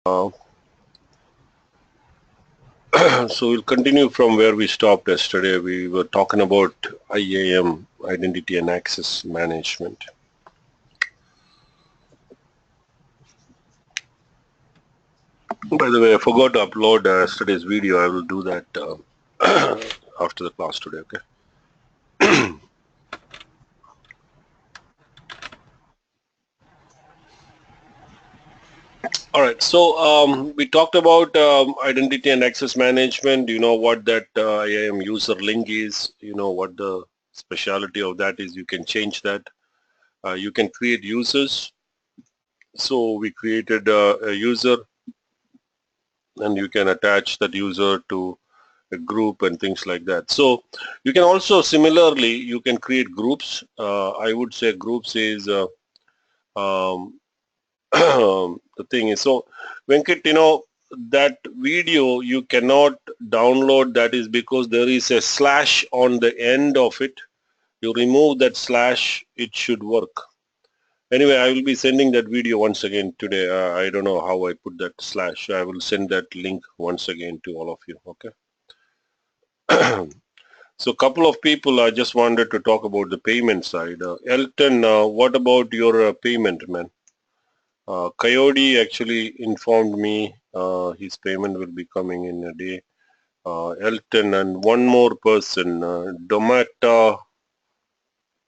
So we'll continue from where we stopped yesterday. We were talking about IAM, Identity and Access Management. By the way, I forgot to upload yesterday's video. I will do that after the class today, okay? All right, so we talked about identity and access management. You know what that IAM user link is. You know what the speciality of that is. You can change that. You can create users. So we created a user, and you can attach that user to a group and things like that. So you can also similarly, you can create groups. I would say groups is the thing is, so Venkat, you know, that video you cannot download. That is because there is a slash on the end of it. You remove that slash, it should work. Anyway, I will be sending that video once again today. I don't know how I put that slash. I will send that link once again to all of you, okay? So a couple of people I just wanted to talk about the payment side. Elton, what about your payment, man? Coyote actually informed me his payment will be coming in a day. Elton and one more person, Domata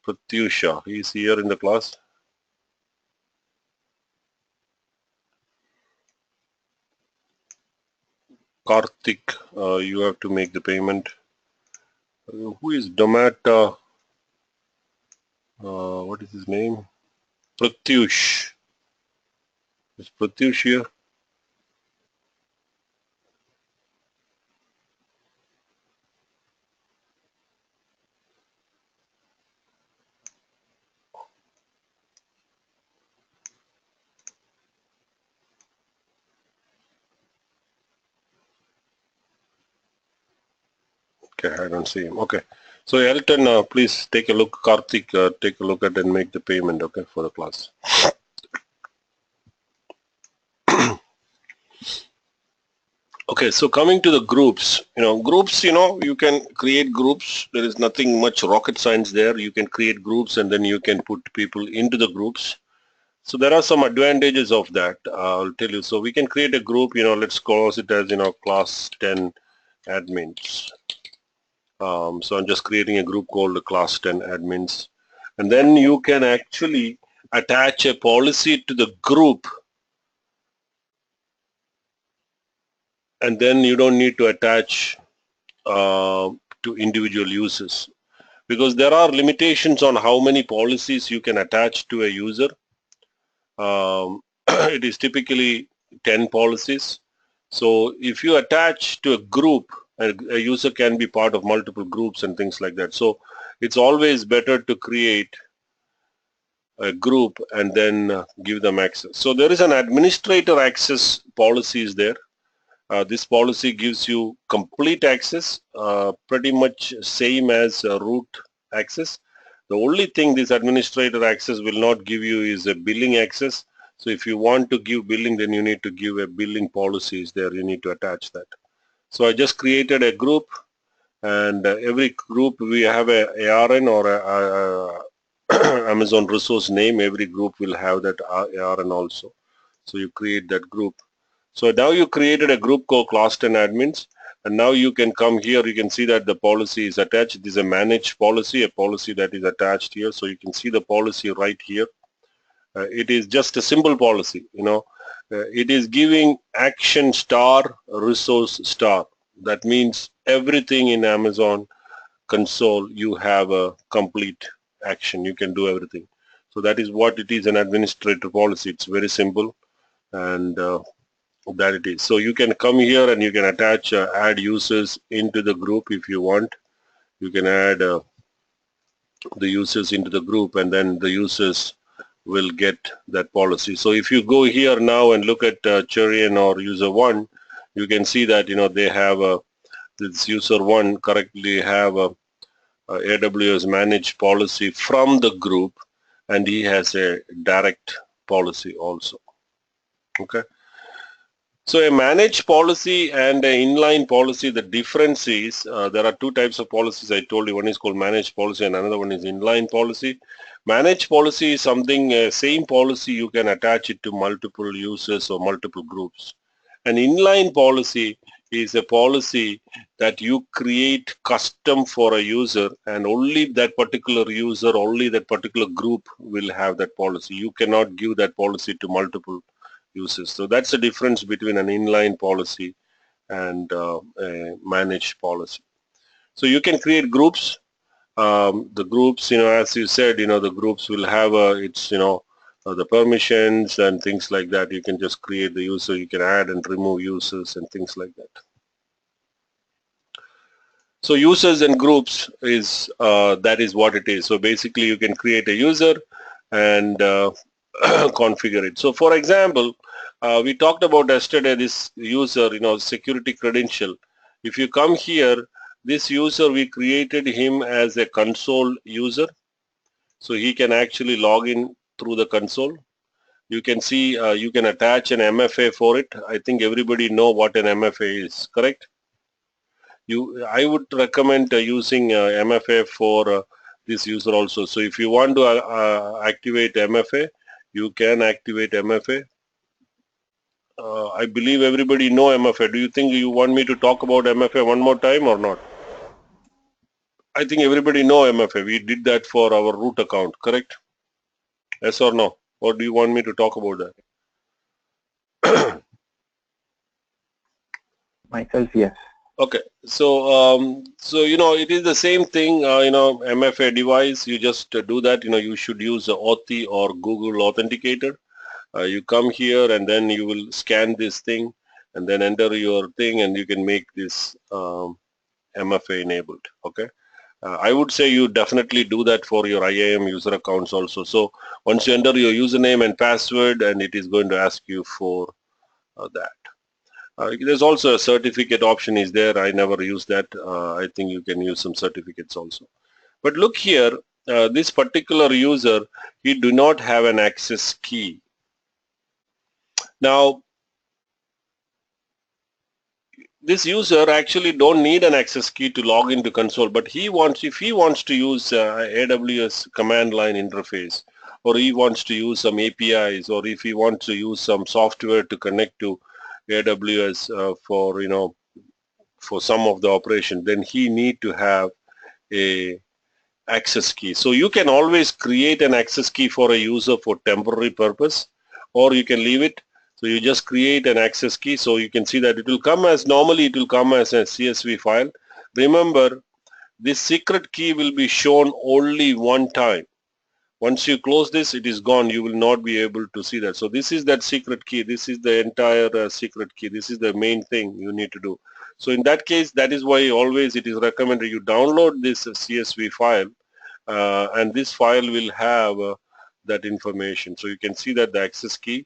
Pratyusha, he's here in the class. Karthik, you have to make the payment. Who is Domata? What is his name? Pratyush. Is Pratyush here? Okay, I don't see him. Okay. So Elton, please take a look. Karthik, take a look at and make the payment, okay, for the class. Okay, so coming to the groups, groups, you can create groups. There is nothing much rocket science there. You can create groups and then you can put people into the groups. So there are some advantages of that. I'll tell you. So we can create a group, let's call it as, class 10 admins. So I'm just creating a group called class 10 admins. And then you can actually attach a policy to the group. And then you don't need to attach to individual users, because there are limitations on how many policies you can attach to a user. It is typically 10 policies. So if you attach to a group, a user can be part of multiple groups and things like that. So it's always better to create a group and then give them access. So there is an administrator access policy is there. This policy gives you complete access, pretty much same as root access. The only thing this administrator access will not give you is a billing access. So if you want to give billing, then you need to give a billing policy is there. You need to attach that. So I just created a group, and every group we have a ARN or a Amazon resource name. Every group will have that ARN also. So you create that group. So now you created a group called class 10 admins, and now you can come here. You can see that the policy is attached. It is a managed policy, a policy that is attached here. So you can see the policy right here. It is just a simple policy, it is giving action star resource star. That means everything in Amazon console, you have a complete action. You can do everything. So that is what it is, an administrator policy. It's very simple, and that it is. So you can come here and you can attach, add users into the group if you want. You can add the users into the group, and then the users will get that policy. So if you go here now and look at Cherian or user 1, you can see that they have this user 1 correctly have a AWS Manage Policy from the group, and he has a direct policy also. Okay. So a managed policy and an inline policy, the difference is there are two types of policies I told you. One is called managed policy and another one is inline policy. Managed policy is something, same policy you can attach it to multiple users or multiple groups. An inline policy is a policy that you create custom for a user and only that particular user, only that particular group will have that policy. You cannot give that policy to multiple users. So that's the difference between an inline policy and a managed policy. So you can create groups. The groups, as you said, the groups will have the permissions and things like that. You can just create the user. You can add and remove users and things like that. So users and groups is that is what it is. So basically, you can create a user and configure it. So for example, we talked about yesterday this user, security credential. If you come here, this user, we created him as a console user. So he can actually log in through the console. You can see you can attach an MFA for it. I think everybody know what an MFA is, correct? I would recommend using MFA for this user also. So if you want to activate MFA, you can activate MFA. I believe everybody know MFA. Do you think you want me to talk about MFA one more time or not? I think everybody know MFA. We did that for our root account, correct? Yes or no? Or do you want me to talk about that? Myself, yes. Okay, so it is the same thing. MFA device. You just do that. You should use Authy or Google Authenticator. You come here and then you will scan this thing and then enter your thing and you can make this MFA enabled. Okay. I would say you definitely do that for your IAM user accounts also. So once you enter your username and password, and it is going to ask you for that. There's also a certificate option is there. I never use that. I think you can use some certificates also. But look here, this particular user, he do not have an access key. Now, this user actually don't need an access key to log into console, but if he wants to use AWS command line interface, or he wants to use some APIs, or if he wants to use some software to connect to AWS for some of the operation, then he need to have a access key. So you can always create an access key for a user for temporary purpose, or you can leave it. So you just create an access key. So you can see that it will come as normally it will come as a CSV file. Remember, this secret key will be shown only one time. Once you close this, it is gone. You will not be able to see that. So this is that secret key. This is the entire secret key. This is the main thing you need to do. So in that case, that is why always it is recommended you download this CSV file, and this file will have that information. So you can see that the access key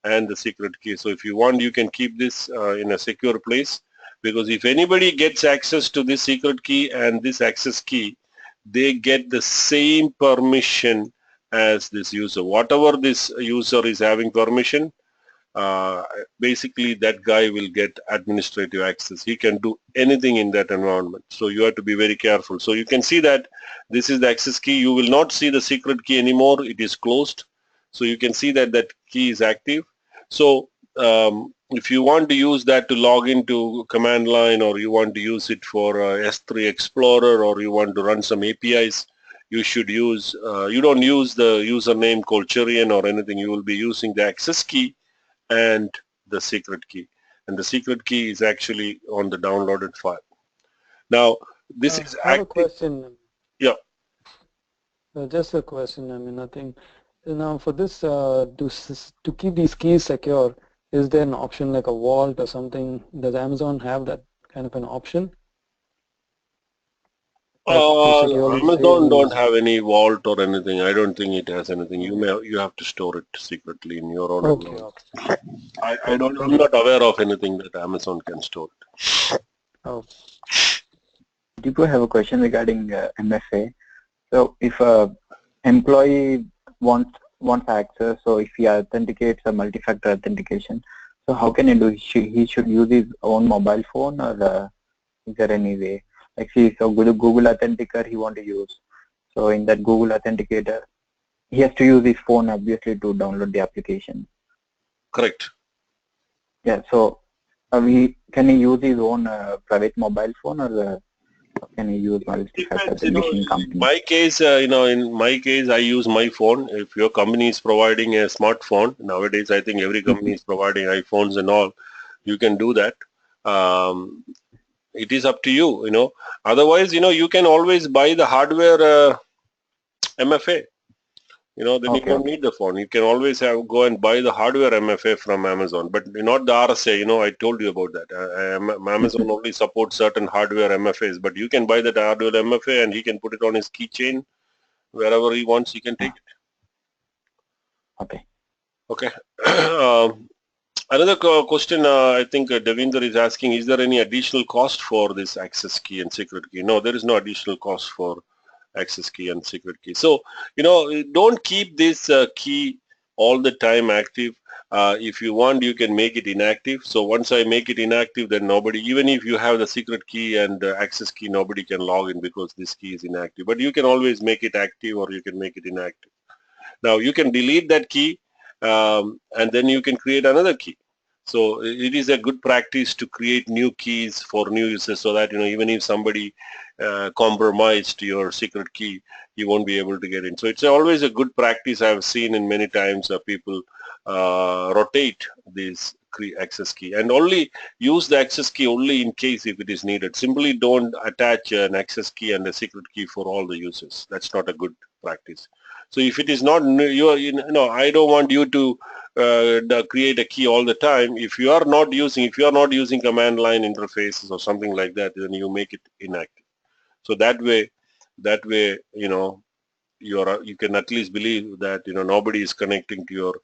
and the secret key. So if you want, you can keep this in a secure place, because if anybody gets access to this secret key and this access key, they get the same permission as this user. Whatever this user is having permission, basically that guy will get administrative access. He can do anything in that environment. So you have to be very careful. So you can see that this is the access key. You will not see the secret key anymore. It is closed. So you can see that that key is active. So if you want to use that to log into command line, or you want to use it for S3 Explorer, or you want to run some APIs, you should use, you don't use the username called Cherian or anything. You will be using the access key and the secret key. And the secret key is actually on the downloaded file. Now, this is I have a question. Yeah. Just a question. I mean, nothing. Now, for this, to keep these keys secure, is there an option like a vault or something? Does Amazon have that kind of an option? Amazon don't have any vault or anything. I don't think it has anything. You have to store it secretly in your own environment. Okay. I'm not aware of anything that Amazon can store it. Oh. Deepu, have a question regarding MFA. So if a employee wants access, so if he authenticates a multi-factor authentication, So how can he do? He should use his own mobile phone, or is there any way? Like, see, so Google Authenticator he want to use. So in that Google Authenticator, he has to use his phone obviously to download the application. Correct. Yeah. So can he use his own private mobile phone, or can he use multi-factor Depends, you know, authentication in company? my case, in my case, I use my phone. If your company is providing a smartphone, nowadays I think every company is providing iPhones and all, you can do that. It is up to you, you know. Otherwise, you know, you can always buy the hardware MFA. You know, then you Okay. don't need the phone. You can always go and buy the hardware MFA from Amazon, but not the RSA. You know, I told you about that. Amazon only supports certain hardware MFAs, but you can buy that hardware MFA and he can put it on his keychain wherever he wants. He can take it. Okay. Okay. Another question I think Devinder is asking, is there any additional cost for this access key and secret key? No, there is no additional cost for access key and secret key. So, you know, don't keep this key all the time active. If you want, you can make it inactive. So once I make it inactive, then nobody, even if you have the secret key and access key, nobody can log in because this key is inactive. But you can always make it active or you can make it inactive. Now you can delete that key and then you can create another key. So it is a good practice to create new keys for new users so that, you know, even if somebody compromised your secret key, you won't be able to get in. So it's always a good practice. I've seen in many times people rotate this access key and only use the access key only in case if it is needed. Simply don't attach an access key and a secret key for all the users. That's not a good practice. So if it is not, you know, I don't want you to create a key all the time. If you are not using command line interfaces or something like that, then you make it inactive. So that way, you know, you can at least believe that, you know, nobody is connecting to your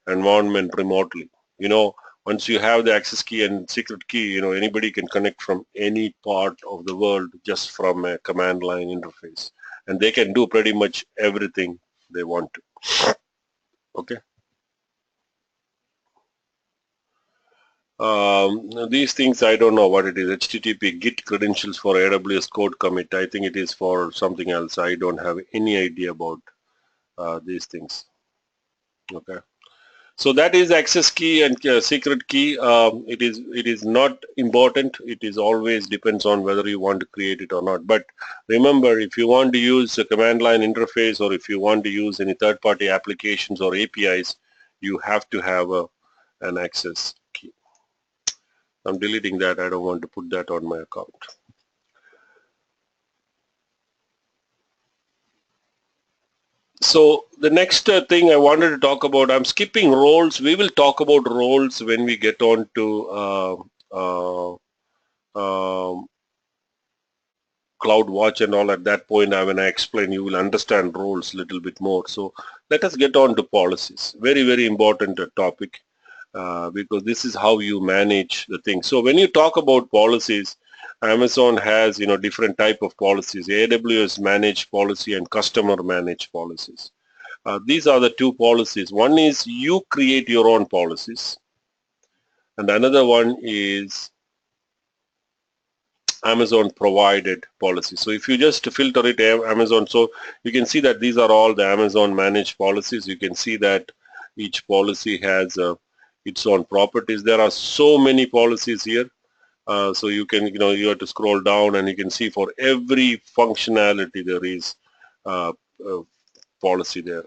environment remotely. You know, once you have the access key and secret key, you know, anybody can connect from any part of the world just from a command line interface, and they can do pretty much everything they want to. Okay. These things, I don't know what it is. HTTP Git credentials for AWS code commit. I think it is for something else. I don't have any idea about these things. Okay. So that is access key and secret key. It is not important. It is always depends on whether you want to create it or not. But remember, if you want to use a command line interface or if you want to use any third-party applications or APIs, you have to have an access key. I'm deleting that. I don't want to put that on my account. So the next thing I wanted to talk about, I'm skipping roles. We will talk about roles when we get on to CloudWatch and all. At that point, when I explain, you will understand roles a little bit more. So let us get on to policies. Very, very important topic because this is how you manage the thing. So when you talk about policies, Amazon has, you know, different type of policies: AWS Manage Policy and Customer Manage Policies. These are the two policies. One is you create your own policies, and another one is Amazon provided policy. So if you just filter it Amazon, so you can see that these are all the Amazon managed policies. You can see that each policy has its own properties. There are so many policies here. So you can, you know, you have to scroll down and you can see for every functionality there is policy there.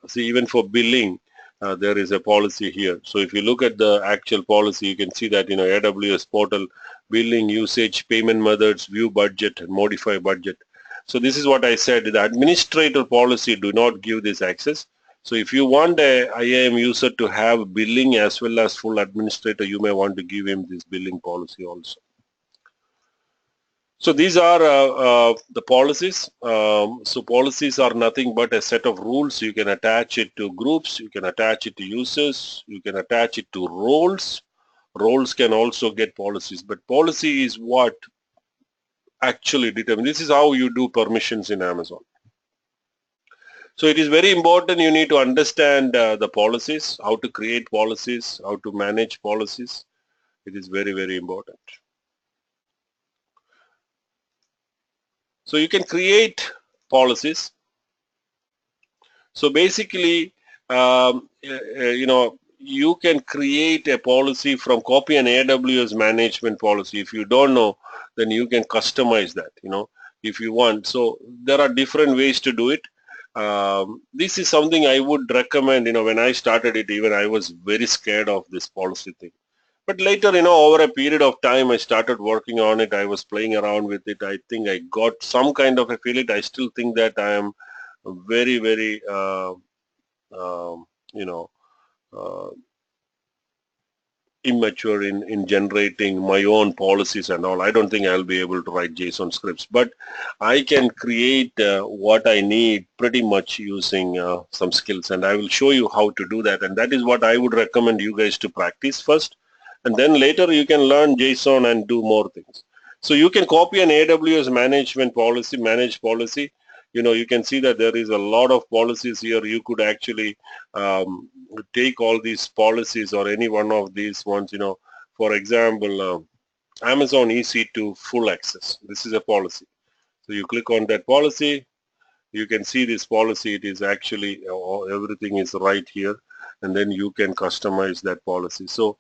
See, even for billing, there is a policy here. So if you look at the actual policy, you can see that, you know, AWS portal, billing, usage, payment methods, view budget, and modify budget. So this is what I said. The administrator policy do not give this access. So if you want a IAM user to have billing as well as full administrator, you may want to give him this billing policy also. So these are the policies. So policies are nothing but a set of rules. You can attach it to groups, you can attach it to users, you can attach it to roles. Roles can also get policies, but policy is what actually determines. This is how you do permissions in Amazon. So it is very important you need to understand the policies, how to create policies, how to manage policies. It is very, very important. So you can create policies. So basically, you can create a policy from copy an AWS management policy. If you don't know, then you can customize that, if you want. So there are different ways to do it. This is something I would recommend. When I started it, even I was very scared of this policy thing. But later, over a period of time, I started working on it. I was playing around with it. I think I got some kind of a feel it. I still think that I am very, very, um, you know, uh, immature in generating my own policies and all. I don't think I'll be able to write JSON scripts, but I can create what I need pretty much using some skills, and I will show you how to do that. And that is what I would recommend you guys to practice first, and then later you can learn JSON and do more things. So you can copy an AWS management policy, manage policy. You can see that there is a lot of policies here. You could actually take all these policies or any one of these ones, for example, Amazon EC2 full access. This is a policy. So you click on that policy, you can see this policy. It is actually, everything is right here, and then you can customize that policy. So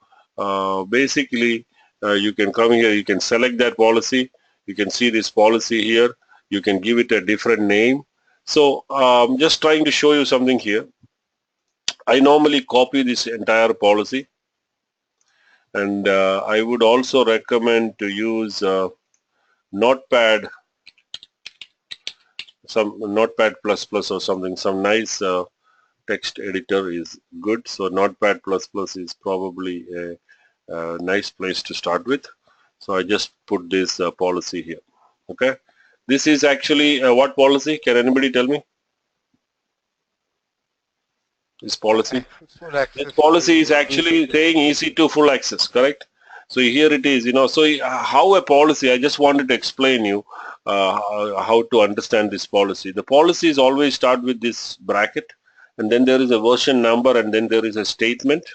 basically, you can come here, you can select that policy, you can see this policy here, you can give it a different name. So I'm just trying to show you something here. I normally copy this entire policy, and I would also recommend to use Notepad, some Notepad++ or something, some nice text editor is good. So Notepad++ is probably a nice place to start with. So I just put this policy here. Okay, this is actually what policy? Can anybody tell me? This policy. Full access. This policy is actually saying EC2 full access, correct? So here it is, so how a policy, I just wanted to explain you how to understand this policy. The policies always start with this bracket, and then there is a version number, and then there is a statement.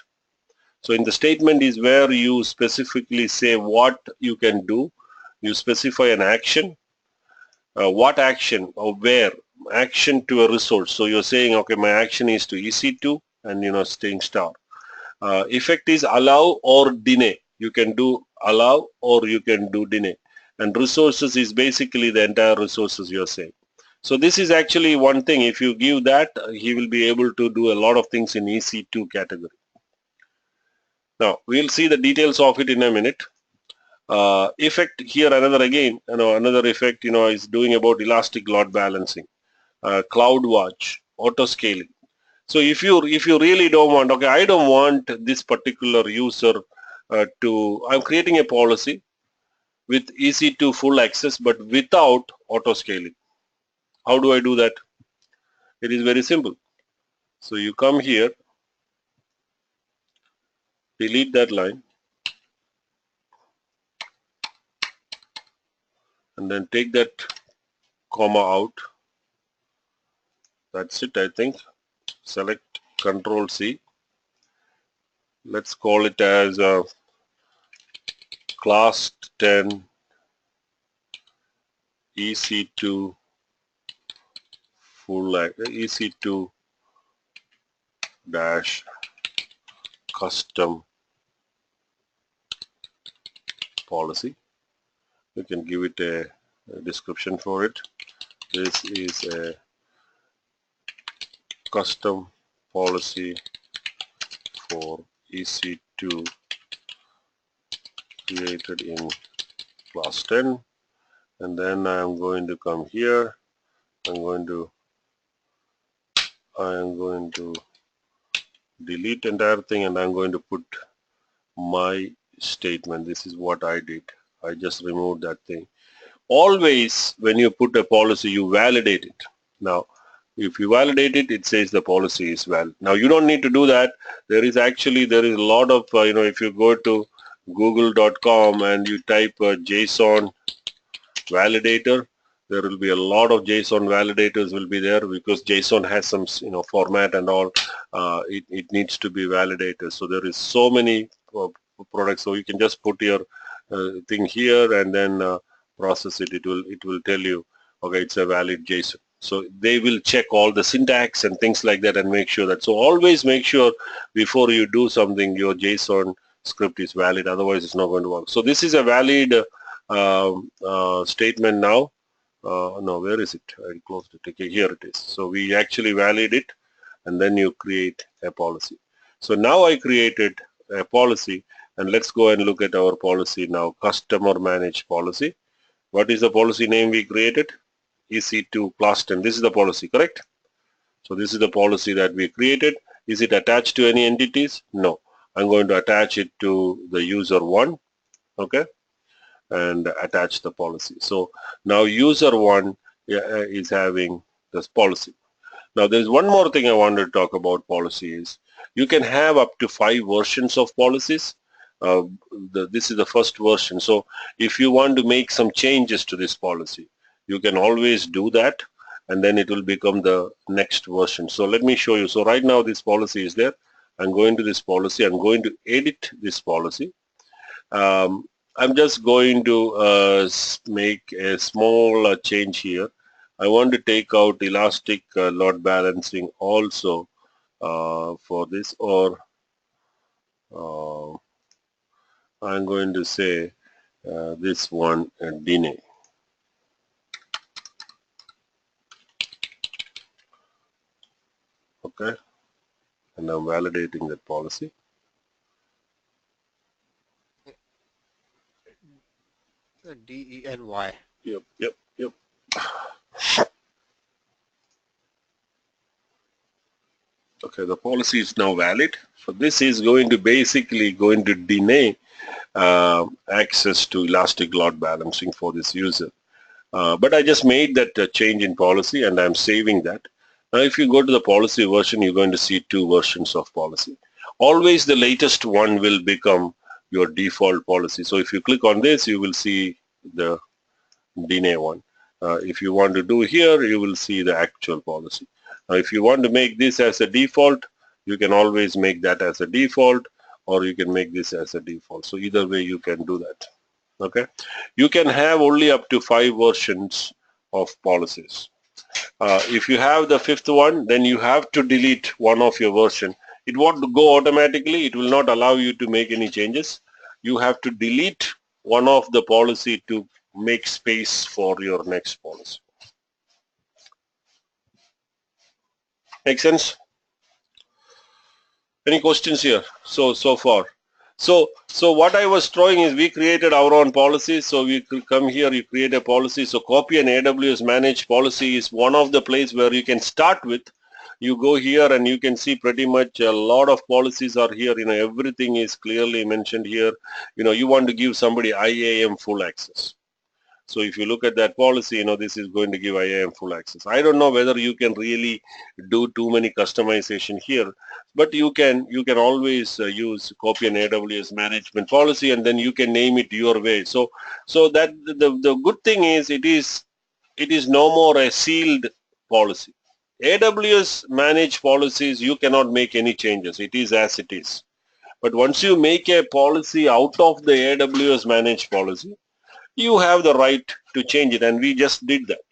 So in the statement is where you specifically say what you can do. You specify an action, what action or where, action to a resource. So you're saying, okay, my action is to EC2 and staying star. Effect is allow or deny. You can do allow or you can do deny. And resources is basically the entire resources you're saying. So this is actually one thing. If you give that, he will be able to do a lot of things in EC2 category. Now we'll see the details of it in a minute. Effect here, another again, another effect, is doing about elastic load balancing, CloudWatch, auto scaling. So if you really don't want, okay, I don't want this particular user I'm creating a policy with EC2 full access but without auto scaling. How do I do that? It is very simple. So you come here, delete that line, and then take that comma out. That's it, I think. Select Control C. Let's call it as class 10 EC2 full EC2 dash custom policy. You can give it a description for it. This is a custom policy for EC2 created in class 10, and then I am going to come here. I am going to delete entire thing, and I am going to put my statement. This is what I did. I just removed that thing. Always when you put a policy, you validate it. Now if you validate it, it says the policy is valid. Now you don't need to do that. There is a lot of if you go to google.com and you type JSON validator, There will be a lot of JSON validators will be there because JSON has some format and all. It needs to be validated. So there is so many products. So you can just put your thing here and then process it. It will tell you, okay, it's a valid JSON. So they will check all the syntax and things like that and make sure that. So always make sure before you do something your JSON script is valid. Otherwise, it's not going to work. So this is a valid statement now. No, where is it? I closed it. Okay, here it is. So we actually validate it and then you create a policy. So now I created a policy and let's go and look at our policy now. Customer Manage Policy. What is the policy name we created? EC2 class 10. This is the policy, correct? So this is the policy that we created. Is it attached to any entities? No. I'm going to attach it to the user 1. Okay. And attach the policy. So now user 1 is having this policy. Now there's one more thing I wanted to talk about policy is you can have up to 5 versions of policies. This is the first version. So if you want to make some changes to this policy, you can always do that and then it will become the next version. So let me show you. So right now this policy is there. I'm going to this policy. I'm going to edit this policy. I'm just going to make a small change here. I want to take out elastic load balancing also for this, or I'm going to say this one deny. Okay, and I'm validating that policy. DENY. Yep. Okay, the policy is now valid. So this is going to basically deny access to elastic load balancing for this user. But I just made that change in policy and I'm saving that. Now if you go to the policy version, you're going to see 2 versions of policy. Always the latest one will become your default policy. So if you click on this, you will see the deny one. If you want to do here, you will see the actual policy. Now if you want to make this as a default, you can always make that as a default, or you can make this as a default. So either way you can do that. Okay, you can have only up to 5 versions of policies. If you have the 5th one, then you have to delete one of your version. It won't go automatically. It will not allow you to make any changes. You have to delete one of the policy to make space for your next policy. Make sense? Any questions here? So far. So what I was throwing is we created our own policy. So we come here, you create a policy. So copy an AWS Manage Policy is one of the place where you can start with. You go here and you can see pretty much a lot of policies are here. Everything is clearly mentioned here. You want to give somebody IAM full access. So if you look at that policy, this is going to give IAM full access. I don't know whether you can really do too many customization here, but you can always use copy an AWS management policy and then you can name it your way. So that the good thing is it is no more a sealed policy. AWS managed policies, you cannot make any changes. It is as it is. But once you make a policy out of the AWS managed policy, you have the right to change it, and we just did that,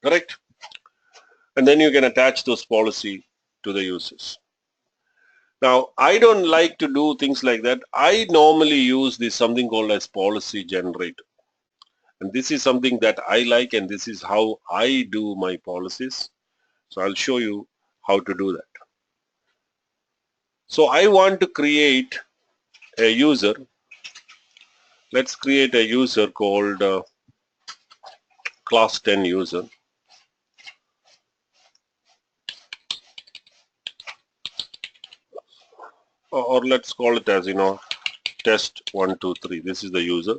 correct? And then you can attach those policy to the users. Now I don't like to do things like that. I normally use this something called as policy generator, and this is something that I like, and this is how I do my policies. So I'll show you how to do that. So I want to create a user. Let's create a user called class 10 user. Or let's call it as, test 1, 2, 3. This is the user.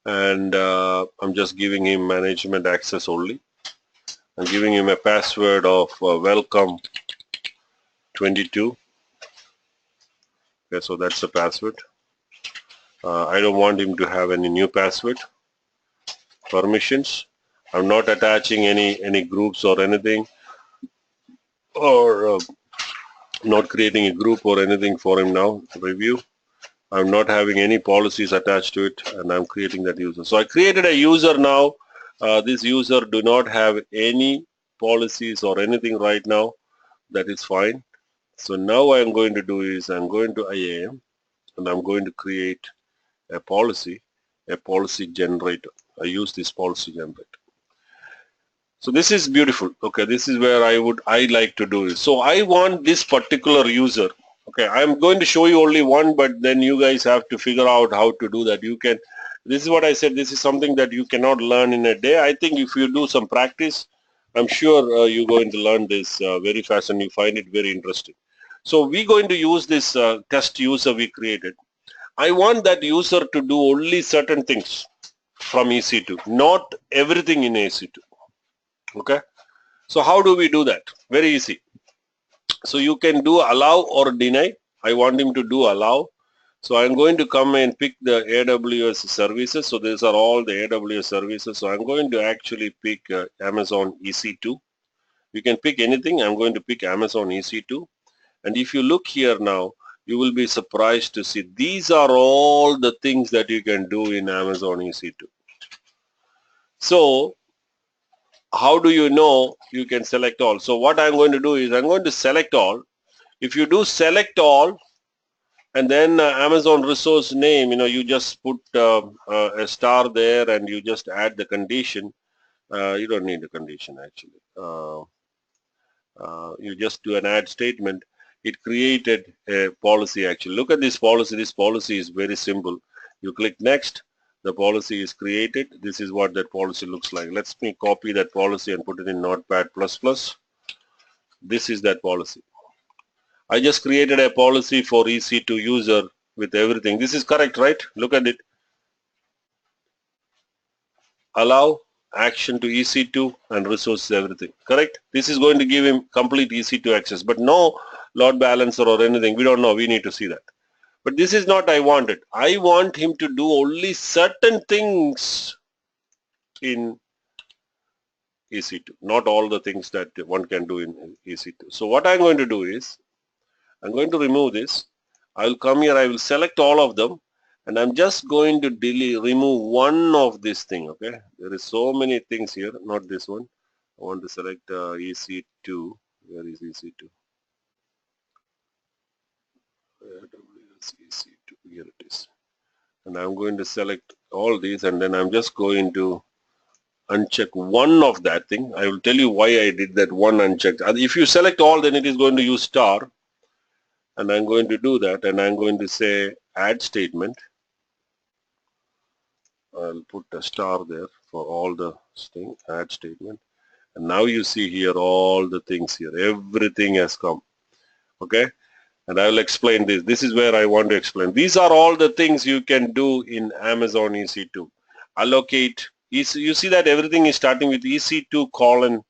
And I'm just giving him management access only. I'm giving him a password of welcome 22. Okay, so that's the password. I don't want him to have any new password. permissions. I'm not attaching any groups or anything, or not creating a group or anything for him now. Review. I'm not having any policies attached to it, and I'm creating that user. So I created a user now. This user do not have any policies or anything right now. That is fine. So now what I'm going to do is I'm going to IAM, and I'm going to create a policy generator. I use this policy generator. So this is beautiful. Okay, this is where I like to do it. So I want this particular user. Okay, I'm going to show you only one, but then you guys have to figure out how to do that. You can, this is what I said, this is something that you cannot learn in a day. I think if you do some practice, I'm sure you're going to learn this very fast, and you find it very interesting. So we're going to use this test user we created. I want that user to do only certain things from EC2, not everything in EC2. Okay, so how do we do that? Very easy. So you can do allow or deny. I want him to do allow. So I'm going to come and pick the AWS services. So these are all the AWS services. So I'm going to actually pick Amazon EC2. You can pick anything. I'm going to pick Amazon EC2. And if you look here now, you will be surprised to see these are all the things that you can do in Amazon EC2. So how do you know you can select all? So what I'm going to do is I'm going to select all. If you do select all and then Amazon resource name, you just put a star there and you just add the condition. You don't need a condition actually. You just do an add statement. It created a policy actually. Look at this policy. This policy is very simple. You click next. The policy is created. This is what that policy looks like. Let's me copy that policy and put it in Notepad++. This is that policy. I just created a policy for EC2 user with everything. This is correct, right? Look at it. Allow action to EC2 and resources everything. Correct? This is going to give him complete EC2 access, but no load balancer or anything. We don't know. We need to see that. But this is not I wanted. I want him to do only certain things in EC2, not all the things that one can do in EC2. So what I'm going to do is, I'm going to remove this. I will come here, I will select all of them, and I'm just going to remove one of this thing, okay? There is so many things here, not this one. I want to select EC2. Where is EC2? EC2, here it is. And I'm going to select all these, and then I'm just going to uncheck one of that thing. I will tell you why I did that one unchecked. If you select all, then it is going to use star. And I'm going to do that, and I'm going to say add statement. I'll put a star there for all the thing, add statement. And now you see here all the things here. Everything has come. Okay? And I will explain this. This is where I want to explain. These are all the things you can do in Amazon EC2. Allocate. You see that everything is starting with EC2 colon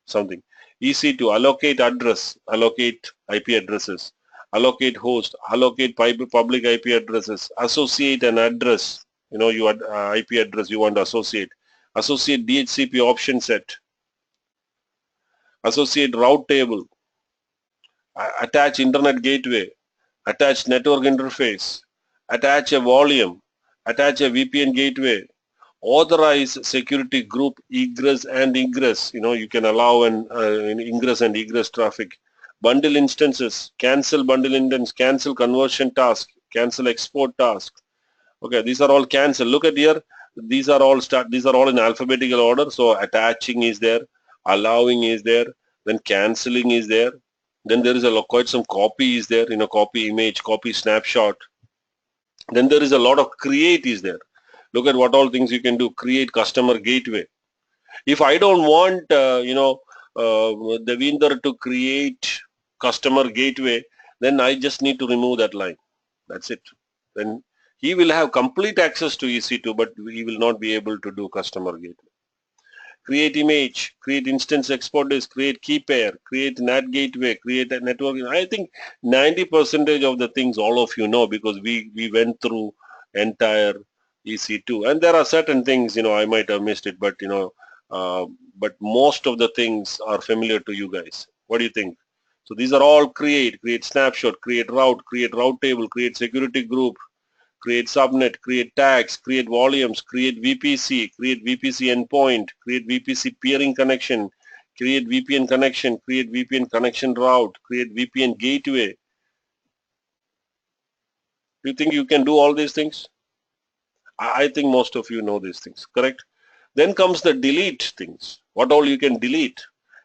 something. EC2, allocate address, allocate IP addresses, allocate host, allocate public IP addresses, associate an address, you IP address you want to associate DHCP option set, associate route table, attach internet gateway, attach network interface, attach a volume, attach a VPN gateway, authorize security group egress and ingress. You can allow an ingress and egress traffic. Bundle instances, cancel bundle instance, cancel conversion task, cancel export task. Okay, these are all cancel. Look at here. These are all in alphabetical order. So attaching is there, allowing is there, then canceling is there. Then there is quite some copy is there. Copy image, copy snapshot. Then there is a lot of create is there. Look at what all things you can do. Create customer gateway. If I don't want, Devinder to create customer gateway, then I just need to remove that line. That's it. Then he will have complete access to EC2, but he will not be able to do customer gateway. Create image, create instance export disk, create key pair, create NAT gateway, create a network. I think 90% of the things all of you know, because we went through entire EC2. And there are certain things, I might have missed it, but, but most of the things are familiar to you guys. What do you think? So these are all create snapshot, create route table, create security group, create subnet, create tags, create volumes, create VPC endpoint, create VPC peering connection, create VPN connection, create VPN connection route, create VPN gateway. Do you think you can do all these things? I think most of you know these things, correct? Then comes the delete things. What all you can delete?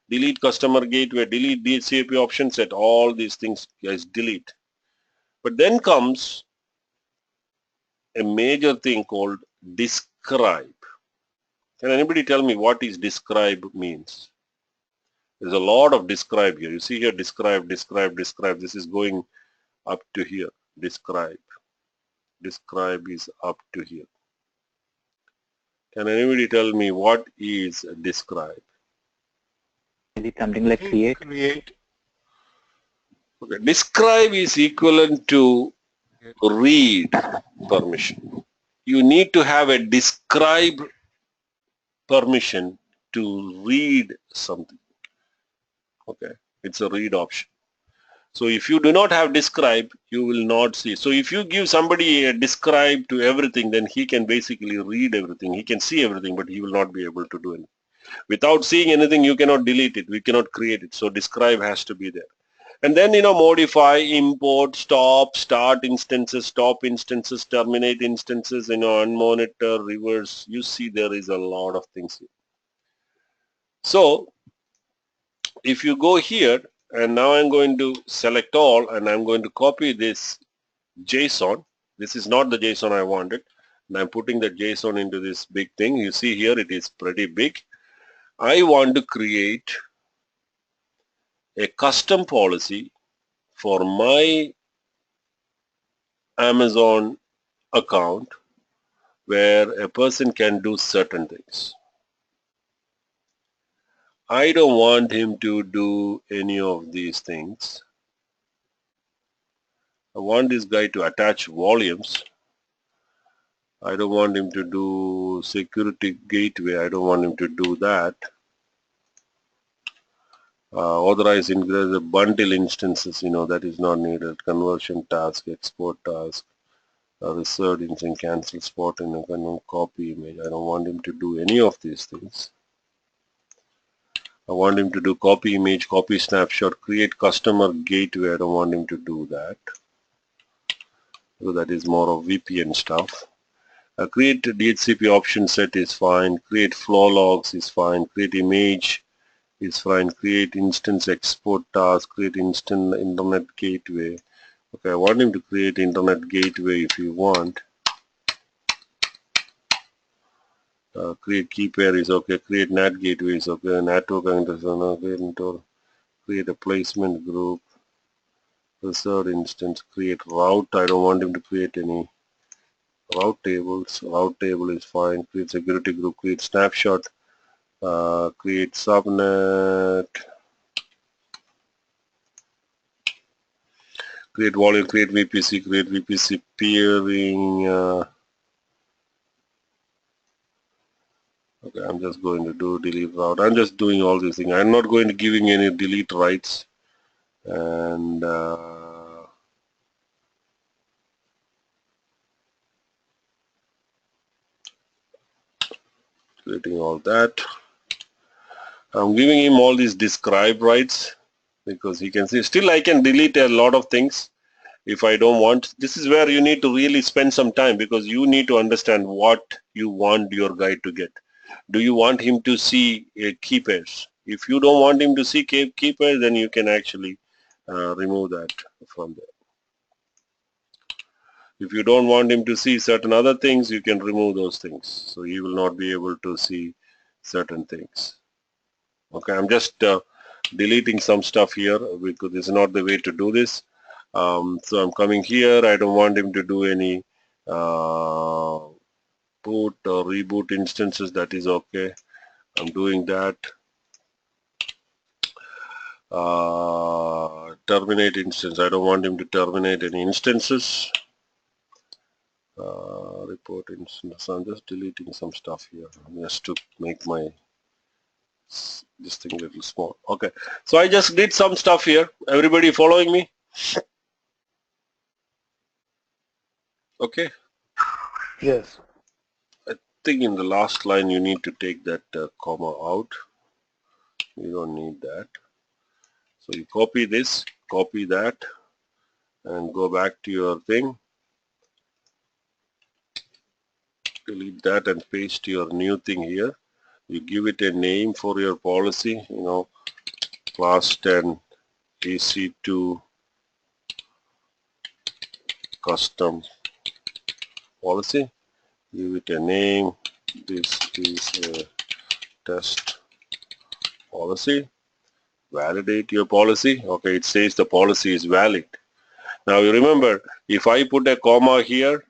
Delete customer gateway, delete DHCP option set, all these things guys delete. But then comes a major thing called describe. Can anybody tell me what is describe means? There's a lot of describe here. You see here describe. This is going up to here. Describe. Describe is up to here. Can anybody tell me what is describe? Is it something like create? Okay. Describe is equivalent to read permission. You need to have a describe permission to read something. Okay, it's a read option. So if you do not have describe, you will not see. So if you give somebody a describe to everything, then he can basically read everything. He can see everything, but he will not be able to do anything. Without seeing anything, you cannot delete it. We cannot create it. So describe has to be there. And then, modify, import, stop, start instances, stop instances, terminate instances, unmonitor, reverse. You see there is a lot of things here. So if you go here, and now I'm going to select all, and I'm going to copy this JSON. This is not the JSON I wanted. And I'm putting the JSON into this big thing. You see here it is pretty big. I want to create a custom policy for my Amazon account where a person can do certain things. I don't want him to do any of these things. I want this guy to attach volumes. I don't want him to do security gateway. I don't want him to do that. Authorize increase the bundle instances, that is not needed. Conversion task, export task, reserved instance, cancel spot, and copy image. I don't want him to do any of these things. I want him to do copy image, copy snapshot, create customer gateway. I don't want him to do that. So that is more of VPN stuff. Create DHCP option set is fine. Create flow logs is fine. Create image is fine. Create instance export task. Create instant internet gateway. Okay, I want him to create internet gateway if you want. Create key pair is okay. Create NAT gateway is okay. Network create a placement group. Reserved instance. Create route. I don't want him to create any route tables. Route table is fine. Create security group. Create snapshot. Create subnet. Create volume. Create VPC. Create VPC peering. Okay, I'm just going to do delete route. I'm just doing all these things. I'm not going to giving any delete rights. And creating all that. I'm giving him all these describe rights because he can see. Still I can delete a lot of things if I don't want. This is where you need to really spend some time because you need to understand what you want your guy to get. Do you want him to see key pairs? If you don't want him to see key pairs, then you can actually remove that from there. If you don't want him to see certain other things, you can remove those things. So he will not be able to see certain things. Okay, I'm just deleting some stuff here because this is not the way to do this. So I'm coming here. I don't want him to do any boot or reboot instances. That is okay. I'm doing that. Terminate instance. I don't want him to terminate any instances. Report instance. I'm just deleting some stuff here just to make my this thing a little small. Okay, so I just did some stuff here. Everybody following me? Okay. Yes. I think in the last line you need to take that comma out. You don't need that. So you copy this, copy that, and go back to your thing. Delete that and paste your new thing here. You give it a name for your policy, class 10 EC2 custom policy. Give it a name. This is a test policy. Validate your policy. Okay, it says the policy is valid. Now you remember, if I put a comma here,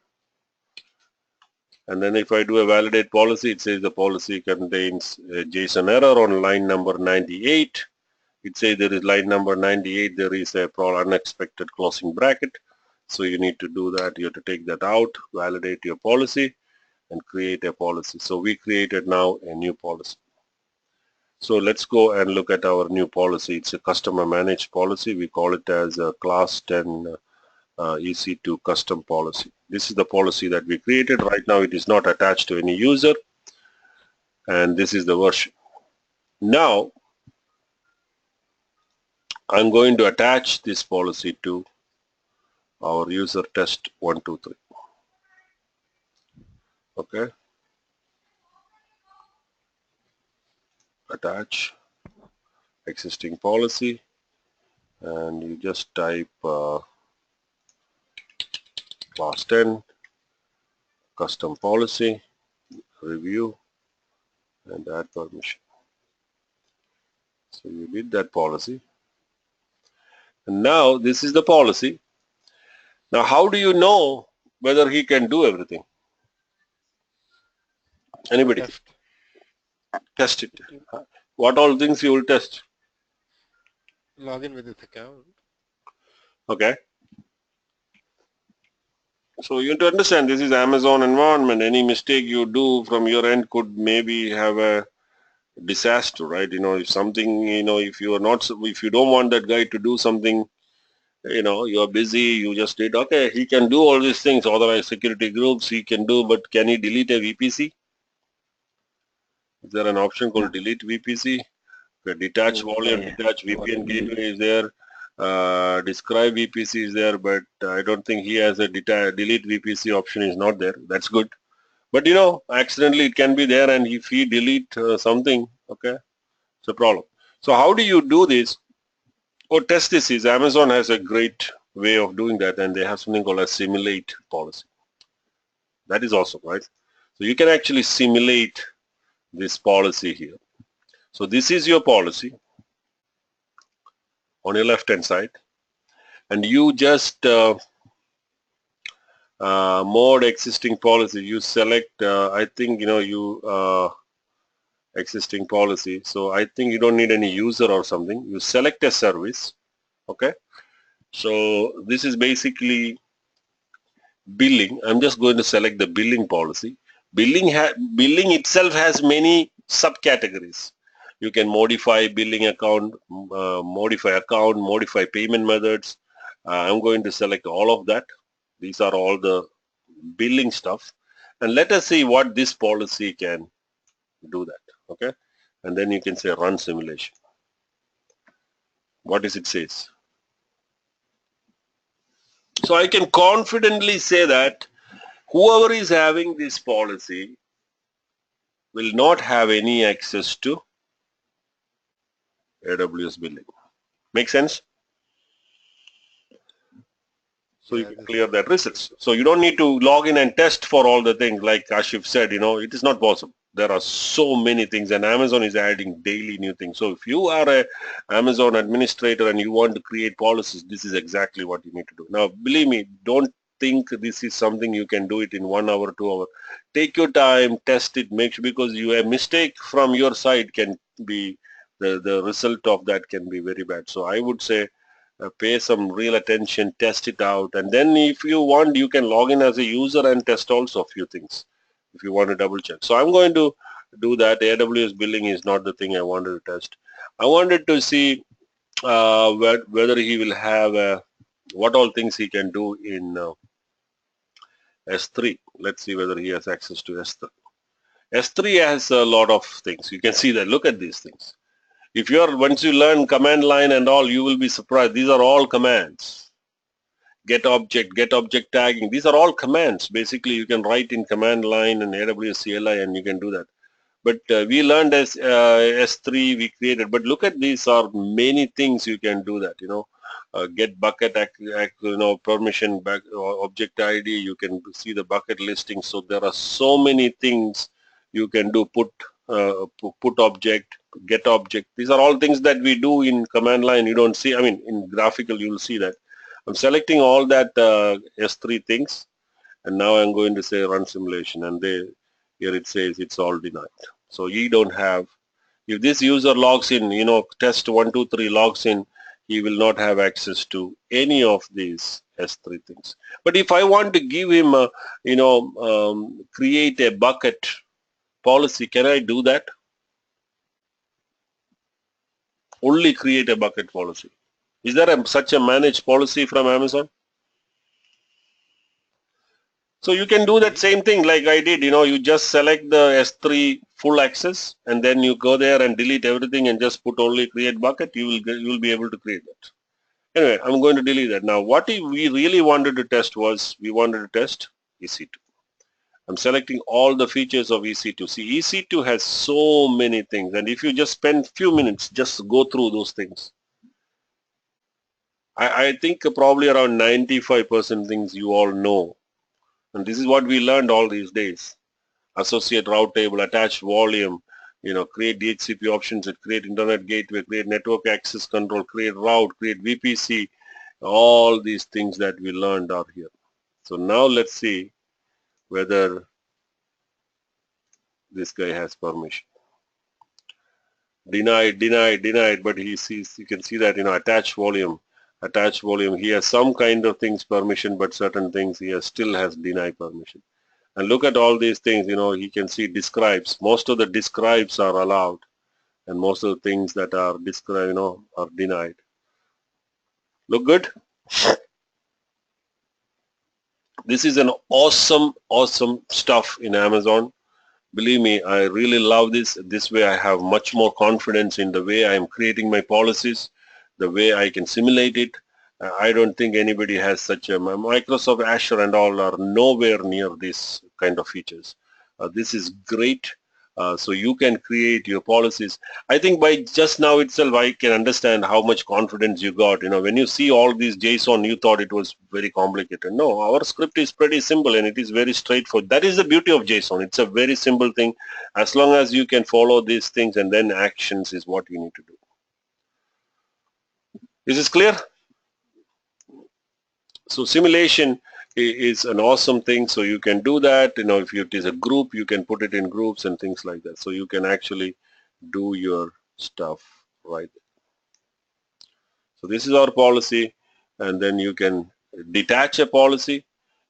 and then if I do a validate policy, it says the policy contains a JSON error on line number 98. It says there is line number 98, there is a unexpected closing bracket. So you need to do that. You have to take that out, validate your policy, and create a policy. So we created now a new policy. So let's go and look at our new policy. It's a customer managed policy. We call it as a class 10 EC2 custom policy. This is the policy that we created. Right now it is not attached to any user, and this is the version. Now I'm going to attach this policy to our user test 123. Okay, attach existing policy, and you just type class 10 custom policy, review, and add permission. So you did that policy, and now this is the policy. Now how do you know whether he can do everything? Anybody? Test it. What all things you will test? Log in with this account. Okay. So you have to understand this is Amazon environment. Any mistake you do from your end could maybe have a disaster, right? If something, if you are not, if you don't want that guy to do something, you are busy, you just did, okay, he can do all these things, authorized security groups, he can do, but can he delete a VPC? Is there an option called delete VPC? Okay, detach volume, detach VPN gateway is there. Describe VPC is there, but I don't think he has a delete VPC option is not there. That's good. But accidentally it can be there, and if he delete something, okay, it's a problem. So how do you do this? Or test this is Amazon has a great way of doing that, and they have something called a simulate policy. That is awesome, right? So you can actually simulate this policy here. So this is your policy on your left hand side, and you just mode existing policy. You select I think existing policy, so I think you don't need any user or something. You select a service. Okay, so this is basically billing. I'm just going to select the billing policy. Billing itself has many subcategories. You can modify billing account, modify payment methods. I'm going to select all of that. These are all the billing stuff, and let us see what this policy can do that. Okay, and then you can say run simulation. What does it says? So I can confidently say that whoever is having this policy will not have any access to AWS billing. Make sense? So you can clear that results. So you don't need to log in and test for all the things like Kashif said, it is not possible. There are so many things, and Amazon is adding daily new things. So if you are a Amazon administrator and you want to create policies, this is exactly what you need to do. Now, believe me, don't think this is something you can do it in 1 hour, 2 hours. Take your time, test it, make sure, because a mistake from your side can be, the result of that can be very bad. So I would say pay some real attention, test it out, and then if you want, you can log in as a user and test also a few things if you want to double check. So I'm going to do that. AWS billing is not the thing I wanted to test. I wanted to see whether he will have what all things he can do in S3. Let's see whether he has access to S3. S3 has a lot of things. You can see that. Look at these things. If once you learn command line and all, you will be surprised. These are all commands. Get object tagging. These are all commands. Basically, you can write in command line and AWS CLI, and you can do that. But we learned as S3 we created. But look at these are many things you can do that. Get bucket permission back object ID. You can see the bucket listing. So there are so many things you can do. Put object, get object. These are all things that we do in command line. You don't see. I mean, in graphical you will see that. I'm selecting all that S3 things, and now I'm going to say run simulation, and here it says it's all denied. So you don't have. If this user logs in, test 123 logs in, he will not have access to any of these S3 things. But if I want to give him create a bucket policy, can I do that? Only create a bucket policy. Is there such a managed policy from Amazon? So you can do that same thing like I did. You just select the S3 full access, and then you go there and delete everything and just put only create bucket. You will be able to create that. Anyway, I'm going to delete that. Now, what we really wanted to test was we wanted to test EC2. I'm selecting all the features of EC2. See, EC2 has so many things, and if you just spend few minutes, just go through those things. I think probably around 95% things you all know, and this is what we learned all these days. Associate route table, attach volume, create DHCP options, create internet gateway, create network access control, create route, create VPC. All these things that we learned are here. So now let's see whether this guy has permission. Denied, but he sees, you can see that, attach volume, he has some kind of things permission, but certain things he still has deny permission. And look at all these things, he can see describes. Most of the describes are allowed, and most of the things that are described, are denied. Look good? This is an awesome stuff in Amazon. Believe me, I really love this. This way I have much more confidence in the way I am creating my policies, the way I can simulate it. I don't think anybody has such a, Microsoft Azure and all are nowhere near this kind of features. This is great. So you can create your policies. I think by just now itself, I can understand how much confidence you got. When you see all these JSON, you thought it was very complicated. No, our script is pretty simple and it is very straightforward. That is the beauty of JSON. It's a very simple thing. As long as you can follow these things, and then actions is what you need to do. Is this clear? So simulation is an awesome thing. So you can do that. If it is a group, you can put it in groups and things like that. So you can actually do your stuff right. So this is our policy, and then you can detach a policy.